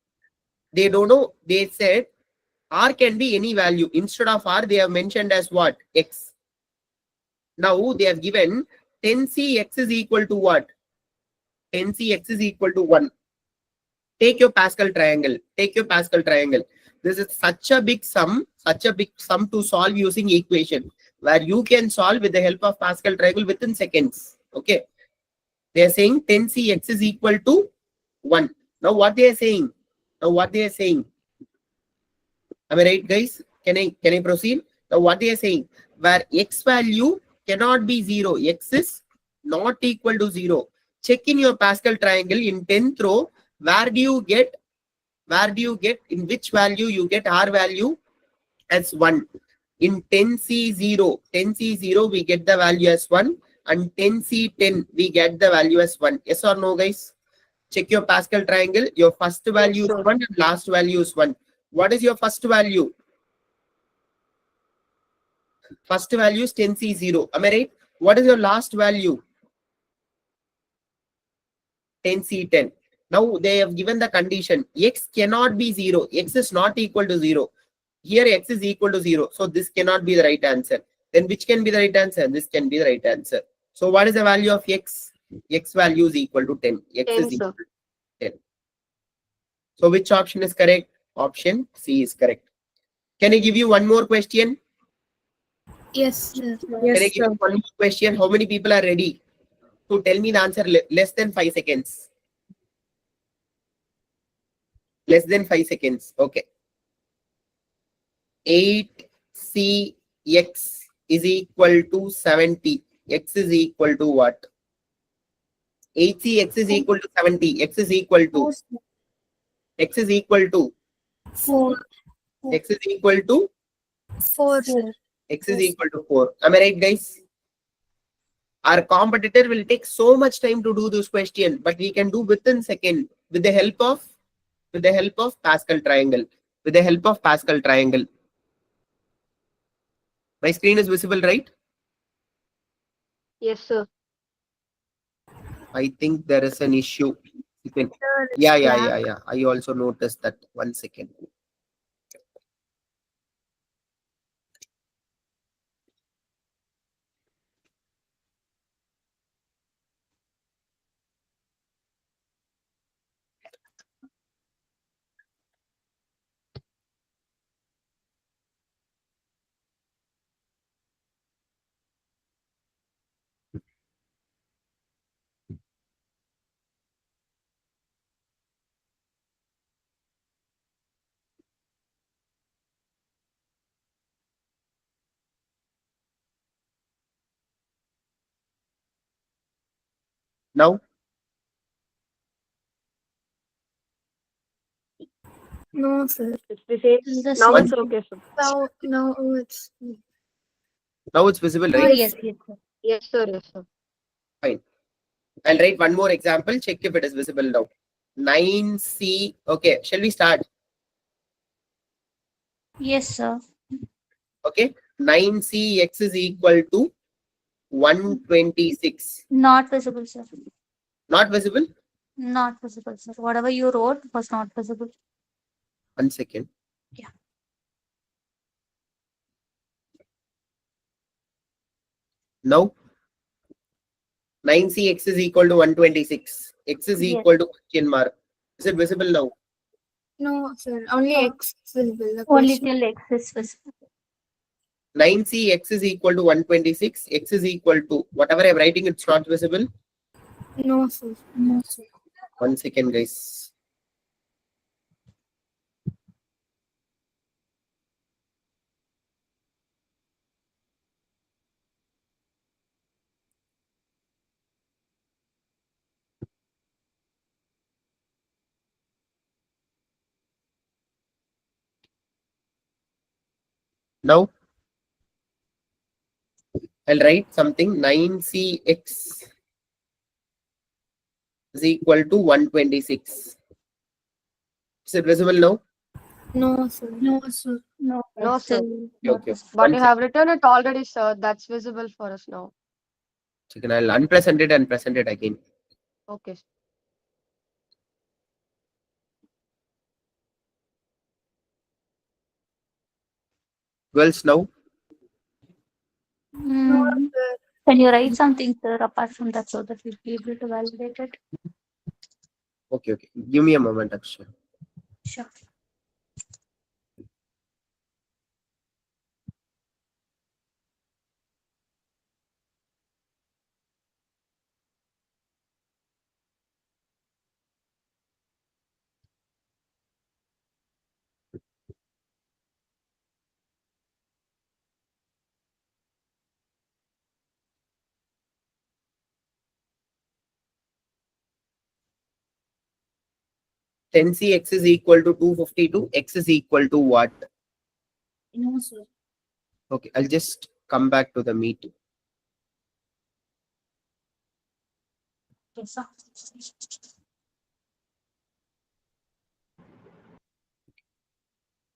They don't know. They said R can be any value. Instead of R, they have mentioned as what? X. Now they have given 10C X is equal to what? 10C X is equal to 1. Take your Pascal triangle. Take your Pascal triangle. This is such a big sum to solve using equation, where you can solve with the help of Pascal triangle within seconds. Okay. They are saying 10C X is equal to 1. Now what they are saying? Am I right, guys? Can I proceed? Now what they are saying? Where X value cannot be 0. X is not equal to 0. Check in your Pascal triangle in 10th row. Where do you get, in which value you get R value as 1? In 10C0, we get the value as 1, and 10C10, we get the value as 1. Yes or no, guys? Check your Pascal triangle. Your first value is 1 and last value is 1. What is your first value? First value is 10C0. Am I right? What is your last value? 10C10. Now they have given the condition. X cannot be 0. X is not equal to 0. Here X is equal to 0. So this cannot be the right answer. Then which can be the right answer? This can be the right answer. So what is the value of X? X value is equal to 10. X 10, is equal sir. to 10. So which option is correct? Option C is correct. Can I give you one more question? Yes, sir. Can I Yes, give you one more question? How many people are ready to tell me the answer less than 5 seconds? Less than 5 seconds. Okay. 8CX is equal to 70. X is equal to what? 8CX is equal to 70. X is equal to. X is equal to. 4. X is equal to. 4, sir. X is equal to 4. Am I right, guys? Our competitor will take so much time to do this question, but we can do within second with the help of Pascal triangle. With the help of Pascal triangle. My screen is visible, right? Yes, sir. I think there is an issue. Sir, it's Yeah. black. I also noticed that. 1 second. Now, No, sir. It's the same. The Now same. it's okay, sir. No, it's now it's visible, Oh, right? yes, yes, sir. Yes, sir. Yes, sir. Fine. I'll write one more example. Check if it is visible now. 9C. Okay. Shall we start? Yes, sir. Okay. 9CX is equal to 126. Not visible, sir. Not visible? Not visible, sir. Whatever you wrote was not visible. 1 second. Yeah. Now, 9CX is equal to 126. X is Yes. equal to question mark. Is it visible now? no, sir. Only X is visible. The Only question. till X is visible. 9CX is equal to 126. X is equal to whatever I'm writing, it's not visible. No, sir. 1 second, guys. Now, I'll write something. 9CX is equal to 126. Is it visible now? No, sir. No, sir. No, No, sir. still Okay, okay. But One you have written it already, sir. That's visible for us now. second, I'll unpresent it and present it again. Okay. Girls, now? Mm. Can you write something, sir, apart from that so that we'll be able to validate it? Okay, okay. Give me a moment, Akshay. Sure. Ten C X is equal to 252. X is equal to what? No, sir. Okay, I'll just come back to the meeting. Yes, sir.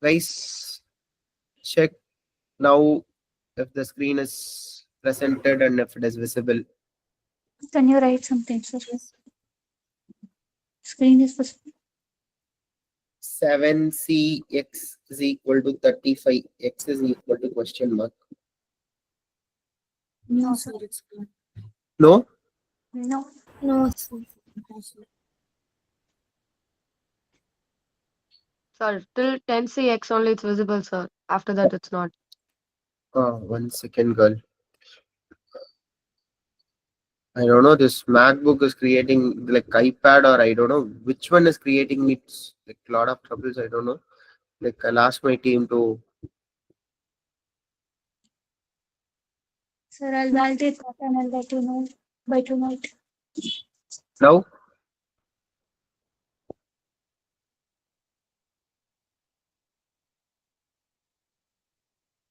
Guys, check now if the screen is presented and if it is visible. Can you write something, sir? Yes. Screen is visible. 7CX is equal to 35. X is equal to question mark. No, sir. It's gone. No? No. No, sir. No, sir. Sir, till 10CX only it's visible, sir. After that, it's not. 1 second, girl. I don't know. This MacBook is creating like iPad, or I don't know which one is creating me like a lot of troubles. I don't know. Like I'll ask my team to. Sir, I'll validate that and I'll let you know by tonight. Now?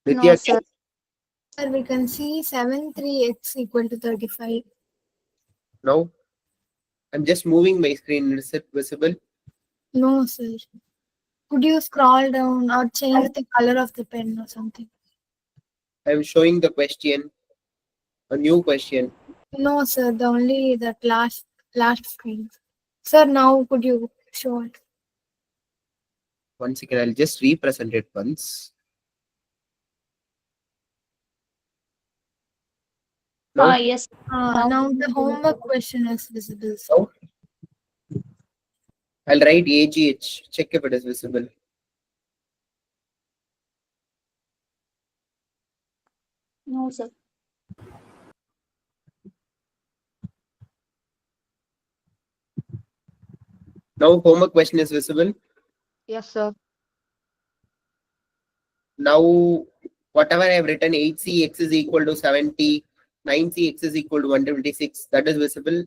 No, Nitya, sir. Sir, we can see 7 3x equal to 35. now? I'm just moving my screen. Is it visible? No, sir. Could you scroll down or change the color of the pen or something? I'm showing the question, a new question. No, sir. The only that last screen. Sir, now could you show it? 1 second, I'll just represent it once. Now? Yes. Now the homework question is visible, sir. Now? I'll write AGH. Check if it is visible. No, sir. Now homework question is visible. Yes, sir. Now whatever I have written, 8CX is equal to 70, 9CX is equal to 126. That is visible.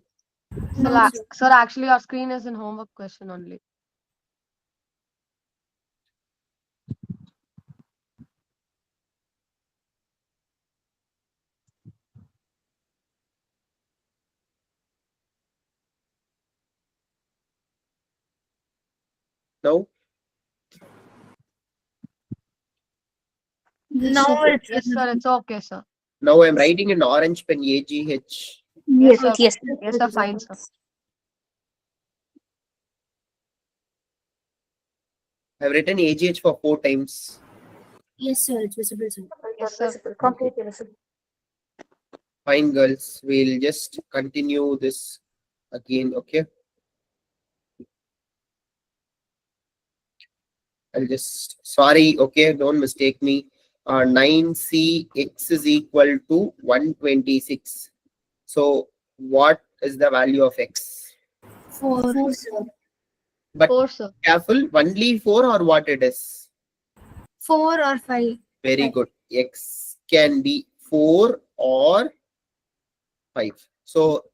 Sir, No, sir. sir, actually, our screen is in homework question only. Now? Now it's Yes, sir. It's okay, sir. Now I'm writing in orange pen AGH. Yes, sir. Yes. Yes, sir. Fine, sir. I've written AGH for 4 times. Yes, sir. It's visible, sir. Yes, sir. Completely visible. Fine, girls. We'll just continue this again. Okay. I'll just, sorry. Okay. Don't mistake me. 9CX is equal to 126. So what is the value of X? 4. 4, sir. But 4, sir. careful, only 4 or what it is? 4 or 5. Very good. X can be 4 or 5. So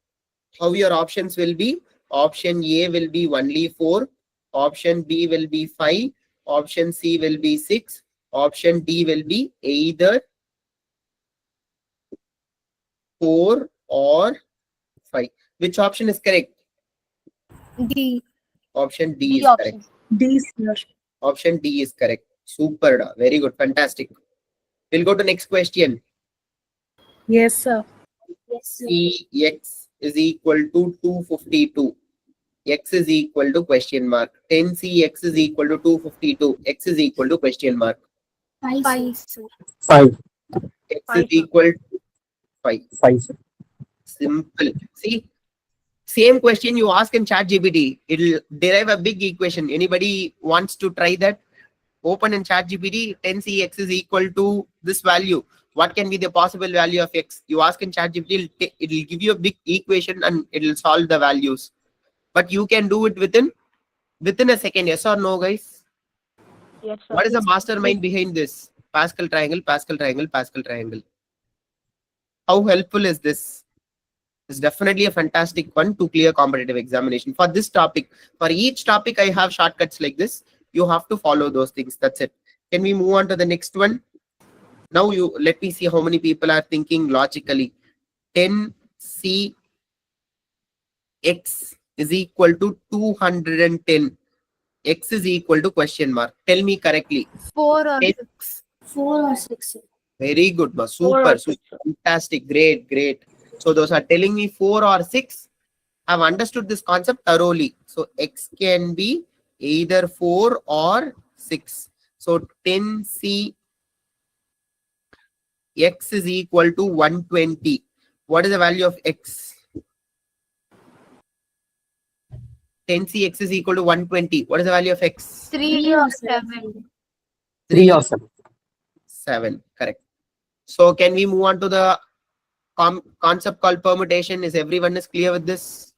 how your options will be? Option A will be only 4. Option B will be 5. Option C will be 6. Option D will be either 4 or 5. Which option is correct? D. Option D D is option. correct. D, sir. Option D is correct. Super. Very good. Fantastic. We'll go to next question. Yes, sir. Yes, sir. Cx is equal to 252. X is equal to question mark. 10cx is equal to 252. X is equal to question mark. 5, 5, sir. sir. 5. X is 5, sir. equal to 5. 5, sir. Simple. See, same question you ask in ChatGPT, it'll derive a big equation. Anybody wants to try that? Open in ChatGPT, 10cx is equal to this value. What can be the possible value of x? You ask in ChatGPT, it'll give you a big equation and it'll solve the values. But you can do it within a second. Yes or no, guys? Yes, sir. What is the mastermind behind this? Pascal triangle, Pascal triangle, Pascal triangle. How helpful is this? It's definitely a fantastic one to clear competitive examination. For this topic, for each topic, I have shortcuts like this. You have to follow those things. That's it. Can we move on to the next one? Now you let me see how many people are thinking logically. 10cx is equal to 210. X is equal to question mark. Tell me correctly. 4 or 10. 6. 4 or 6, sir. Very good, ma. 4 or Super, 6, sir. fantastic, great, great. So those are telling me 4 or 6. I've understood this concept thoroughly. So x can be either 4 or 6. So 10c x is equal to 120. What is the value of x? 10c x is equal to 120. What is the value of x? 3 or 7. 3 or 7. 7. Correct. So can we move on to the concept called permutation? Is everyone is clear with this?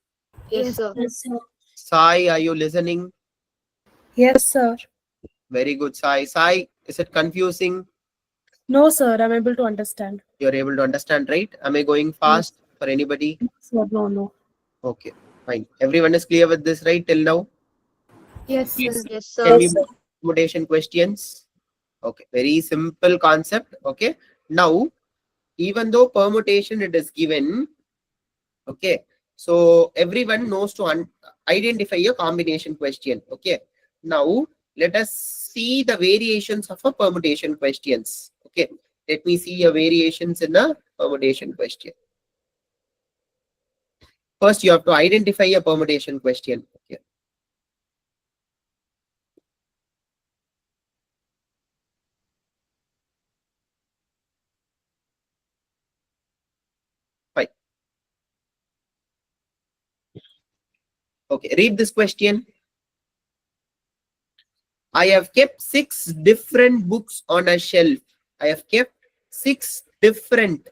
Yes, sir. Yes, sir. Sai, are you listening? Yes, sir. Very good, Sai. Sai, is it confusing? No, sir. I'm able to understand. You're able to understand, right? Am I going fast for anybody? Sir, no. Okay, fine. Everyone is clear with this, right? Till now? Yes, sir. Yes, Can sir. we move to permutation questions? Okay, very simple concept. Okay. Now, even though permutation it is given, okay, so everyone knows to identify a combination question. Okay. Now, let us see the variations of a permutation questions. Okay. Let me see your variations in a permutation question. First, you have to identify a permutation question. Okay. Fine. Okay, read this question. I have kept 6 different books on a shelf. I have kept 6 different.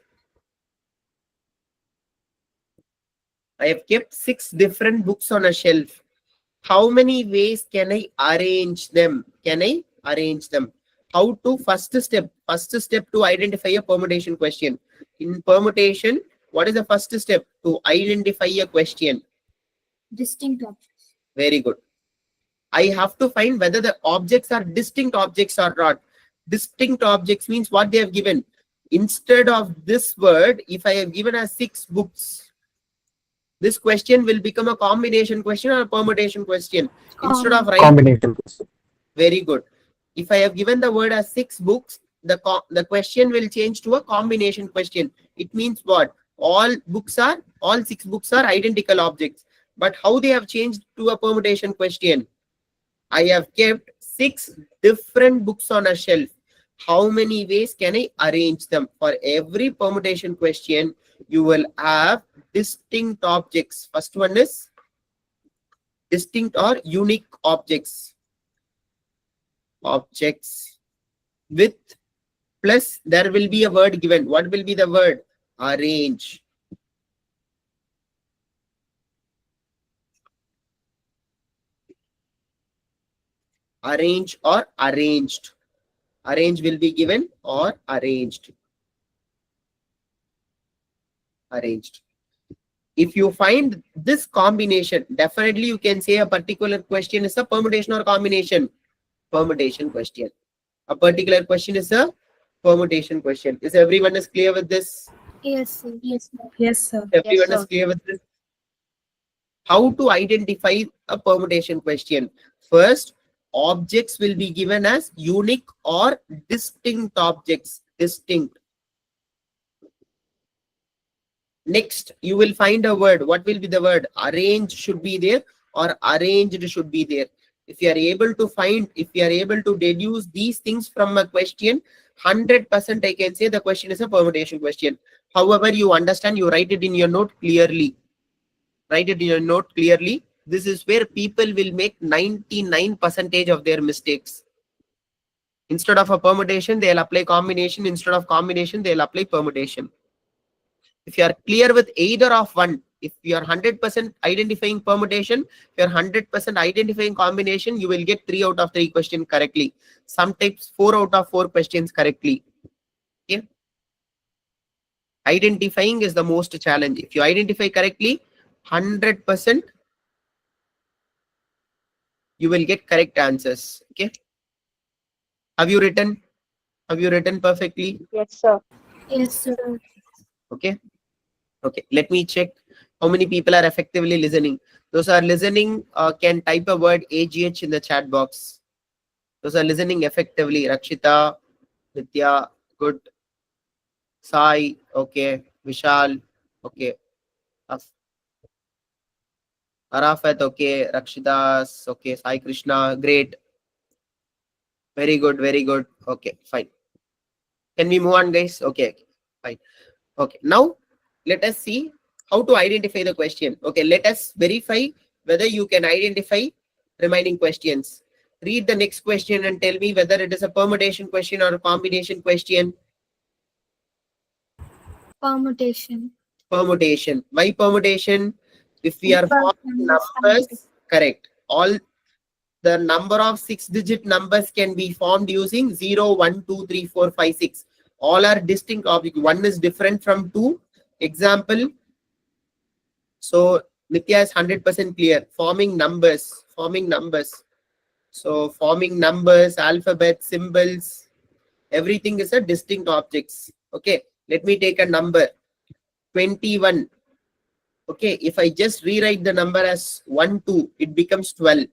I have kept 6 different books on a shelf. How many ways can I arrange them? Can I arrange them? How to first step to identify a permutation question. In permutation, what is the first step to identify a question? Distinct objects. Very good. I have to find whether the objects are distinct objects or not. Distinct objects means what they have given. Instead of this word, if I have given as 6 books, this question will become a combination question or a permutation question. Instead of writing, Combination. very good. If I have given the word as 6 books, the question will change to a combination question. It means what? All 6 books are identical objects. But how they have changed to a permutation question? I have kept 6 different books on a shelf. How many ways can I arrange them? For every permutation question, you will have distinct objects. First one is distinct or unique objects. Objects with plus there will be a word given. What will be the word? Arrange. Arrange or arranged. Arrange will be given or arranged. Arranged. If you find this combination, definitely you can say a particular question is a permutation or combination. Permutation question. A particular question is a permutation question. Is everyone is clear with this? Yes, sir. Yes, sir. Yes, sir. Everyone sir. is clear with this? How to identify a permutation question? First, objects will be given as unique or distinct objects. Distinct. Next, you will find a word. What will be the word? Arrange should be there or arranged should be there. If you are able to find, if you are able to deduce these things from a question, 100% I can say the question is a permutation question. However, you understand, you write it in your note clearly. Write it in your note clearly. This is where people will make 99% of their mistakes. Instead of a permutation, they'll apply combination. Instead of combination, they'll apply permutation. If you are clear with either of one, if you are 100% identifying permutation, if you are 100% identifying combination, you will get 3 out of 3 questions correctly. Sometimes 4 out of 4 questions correctly. Okay. Identifying is the most challenge. If you identify correctly, 100% you will get correct answers. Okay. Have you written? Have you written perfectly? Yes, sir. Yes, sir. Okay. Okay. Let me check how many people are effectively listening. Those are listening can type a word AGH in the chat box. Those are listening effectively. Rakshita, Nitya, good. Sai, okay. Vishal, okay. Arafat, okay. Rakshitas, okay. Sai Krishna, great. Very good, very good. Okay, fine. Can we move on, guys? Okay, fine. Okay, now let us see how to identify the question. Okay, let us verify whether you can identify remaining questions. Read the next question and tell me whether it is a permutation question or a combination question. Permutation. Permutation. Why permutation? If we are forming numbers, correct. All the number of 6-digit numbers can be formed using 0, 1, 2, 3, 4, 5, 6. All are distinct objects. One is different from 2. Example. So Nitya is 100% clear. Forming numbers. Forming numbers. So forming numbers, alphabet, symbols, everything is a distinct objects. Okay. Let me take a number. 21. Okay. If I just rewrite the number as 1, 2, it becomes 12.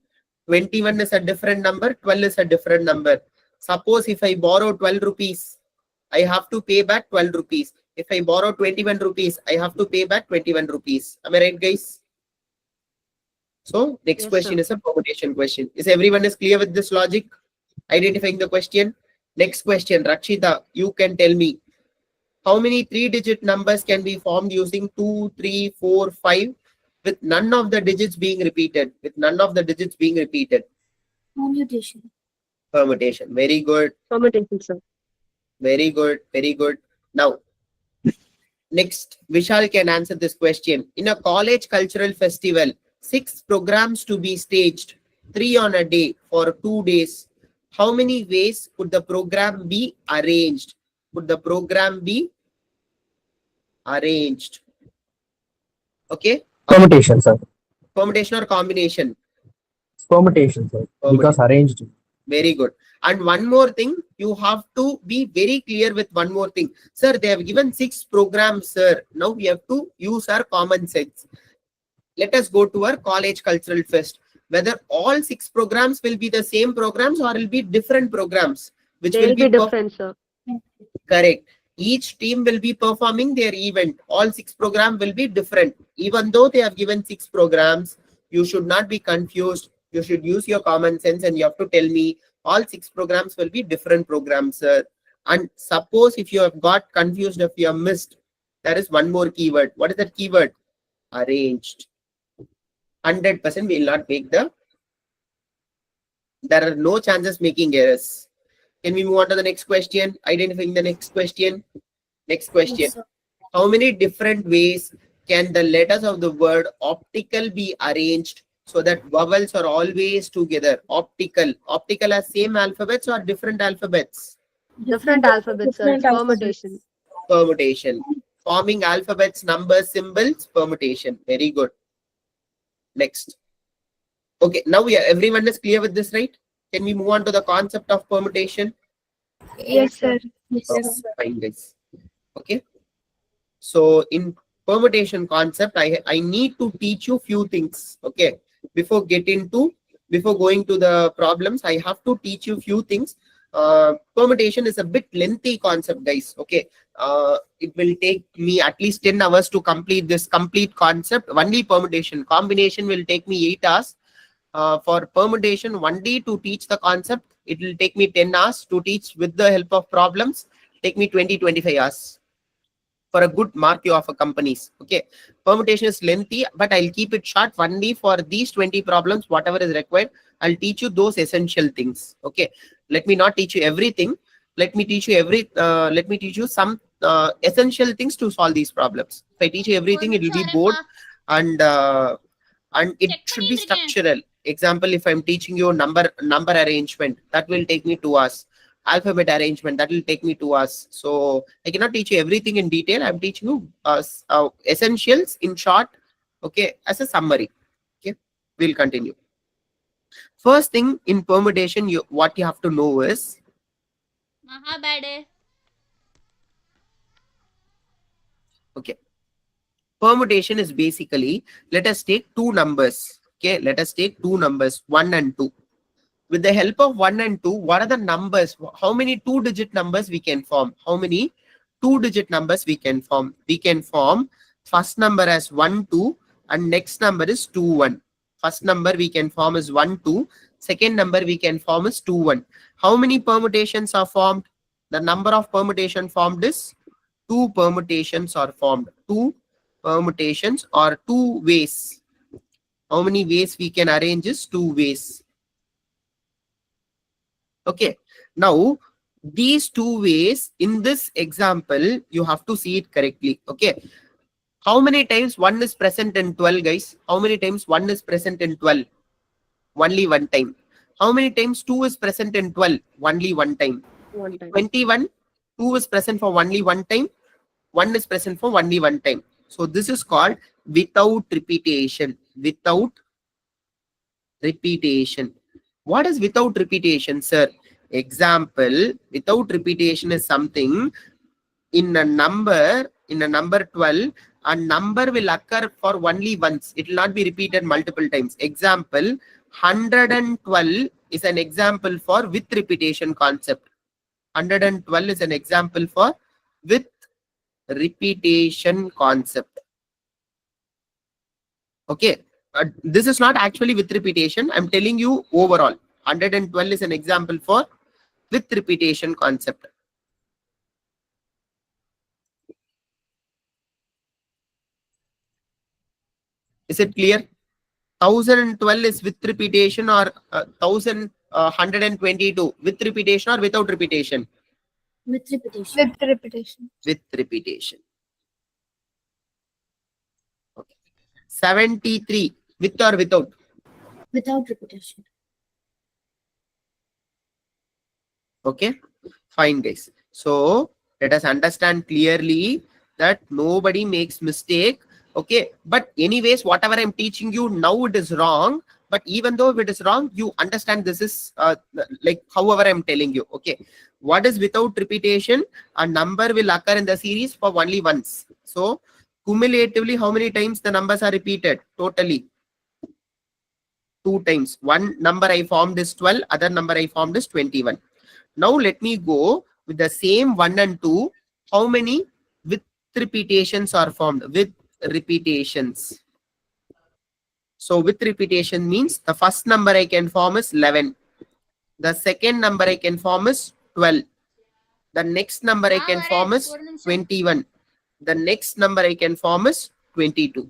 21 is a different number. 12 is a different number. Suppose if I borrow 12 rupees, I have to pay back 12 rupees. If I borrow 21 rupees, I have to pay back 21 rupees. Am I right, guys? So next Yes, question sir. is a permutation question. Is everyone is clear with this logic? Identifying the question. Next question, Rakshita, you can tell me how many 3-digit numbers can be formed using 2, 3, 4, 5 with none of the digits being repeated. With none of the digits being repeated. Permutation. Permutation. Very good. Permutation, sir. Very good. Very good. Now, next, Vishal can answer this question. In a college cultural festival, 6 programs to be staged, 3 on a day for 2 days. How many ways could the program be arranged? Could the program be arranged? Okay. Permutation, sir. Permutation or combination? Permutation, sir. Because arranged. Very good. And one more thing, you have to be very clear with one more thing. Sir, they have given 6 programs, sir. Now we have to use our common sense. Let us go to our college cultural fest. Whether all 6 programs will be the same programs or will be different programs, which They'll will be be different, sir. correct. Each team will be performing their event. All 6 programs will be different. Even though they have given 6 programs, you should not be confused. You should use your common sense and you have to tell me all 6 programs will be different programs, sir. And suppose if you have got confused, if you have missed, there is one more keyword. What is that keyword? Arranged. 100% will not make there are no chances making errors. Can we move on to the next question? Identifying the next question. Next question. Yes, sir. How many different ways can the letters of the word optical be arranged so that vowels are always together? Optical. Optical are same alphabets or different alphabets? Different alphabets, sir. It's Different alphabets. permutation. Permutation. Forming alphabets, numbers, symbols, permutation. Very good. Next. Okay, now everyone is clear with this, right? Can we move on to the concept of permutation? Yes, sir. Yes, Okay, sir. fine, guys. Okay. So in permutation concept, I need to teach you few things. Okay. Before get into before going to the problems, I have to teach you few things. Permutation is a bit lengthy concept, guys. Okay, it will take me at least 10 hours to complete this complete concept. Only permutation. Combination will take me 8 hours. For permutation, one day to teach the concept, it will take me 10 hours to teach with the help of problems. Take me 20-25 hours for a good mark you offer companies. Okay, permutation is lengthy, but I'll keep it short. Only for these 20 problems, whatever is required, I'll teach you those essential things. Okay, let me not teach you everything. Let me teach you some essential things to solve these problems. If I teach you everything, it will be bored, and it should be structural. Example, if I'm teaching you number arrangement, that will take me 2 hours. Alphabet arrangement, that will take me 2 hours. So I cannot teach you everything in detail. I'm teaching you essentials in short, okay, as a summary. Okay, we'll continue. First thing in permutation, what you have to know is okay. Permutation is basically, let us take two numbers. Okay, let us take two numbers, 1 and 2. With the help of 1 and 2, what are the numbers? How many 2-digit numbers we can form? How many 2-digit numbers we can form? We can form first number as 1, 2, and next number is 2, 1. First number we can form is 1, 2. Second number we can form is 2, 1. How many permutations are formed? The number of permutation formed is 2 permutations are formed. 2 permutations or 2 ways. How many ways we can arrange is 2 ways. Okay, now these 2 ways in this example, you have to see it correctly. Okay, how many times 1 is present in 12, guys? How many times 1 is present in 12? Only 1 time. How many times 2 is present in 12? Only 1 time. 1 time. 21, 2 is present for only 1 time. 1 is present for only 1 time. So this is called without repetition. Without repetition. What is without repetition, sir? Example, without repetition is something in a number 12, a number will occur for only once. It will not be repeated multiple times. Example, 112 is an example for with repetition concept. 112 is an example for with repetition concept. Okay, this is not actually with repetition. I'm telling you overall. 112 is an example for with repetition concept. Is it clear? 1012 is with repetition or 1122 with repetition or without repetition? With repetition. With repetition. With repetition. Okay. 73 with or without? Without repetition. Okay, fine, guys. So let us understand clearly that nobody makes mistake. Okay, but anyways, whatever I'm teaching you now, it is wrong. But even though if it is wrong, you understand this is like however I'm telling you. Okay, what is without repetition? A number will occur in the series for only once. So cumulatively, how many times the numbers are repeated? Totally 2 times. One number I formed is 12, other number I formed is 21. Now let me go with the same 1 and 2. How many with repetitions are formed? With repetitions. So with repetition means the first number I can form is 11. The second number I can form is 12. The next number I can form is 21. The next number I can form is 22.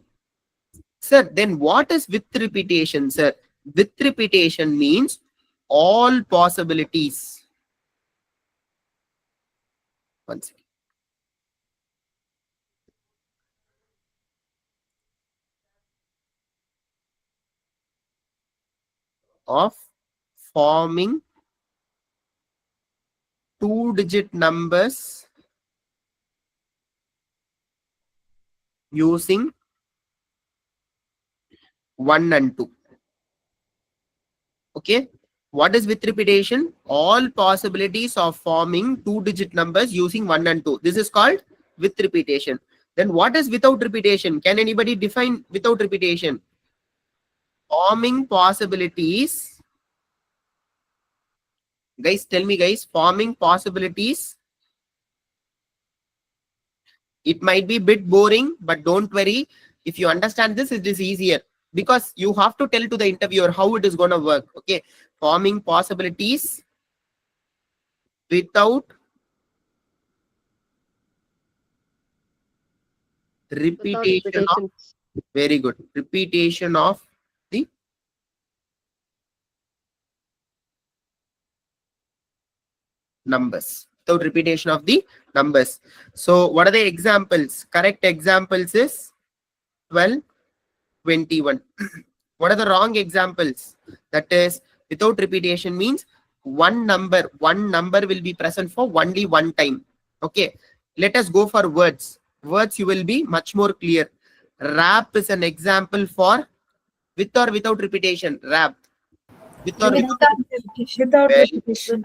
Sir, then what is with repetition, sir? With repetition means all possibilities. One second. Of forming 2-digit numbers using 1 and 2. Okay, what is with repetition? All possibilities of forming 2-digit numbers using 1 and 2. This is called with repetition. Then what is without repetition? Can anybody define without repetition? Forming possibilities. Guys, tell me, guys, forming possibilities. It might be a bit boring, but don't worry. If you understand this, it is easier because you have to tell to the interviewer how it is going to work. Okay. Forming possibilities without repetition of, very good, repetition of the numbers, without repetition of the numbers. So what are the examples? Correct examples is 12, 21. What are the wrong examples? That is, without repetition means one number will be present for only one time. Okay, let us go for words. Words, you will be much more clear. Rap is an example for with or without repetition. Rap. With or without Without repetition.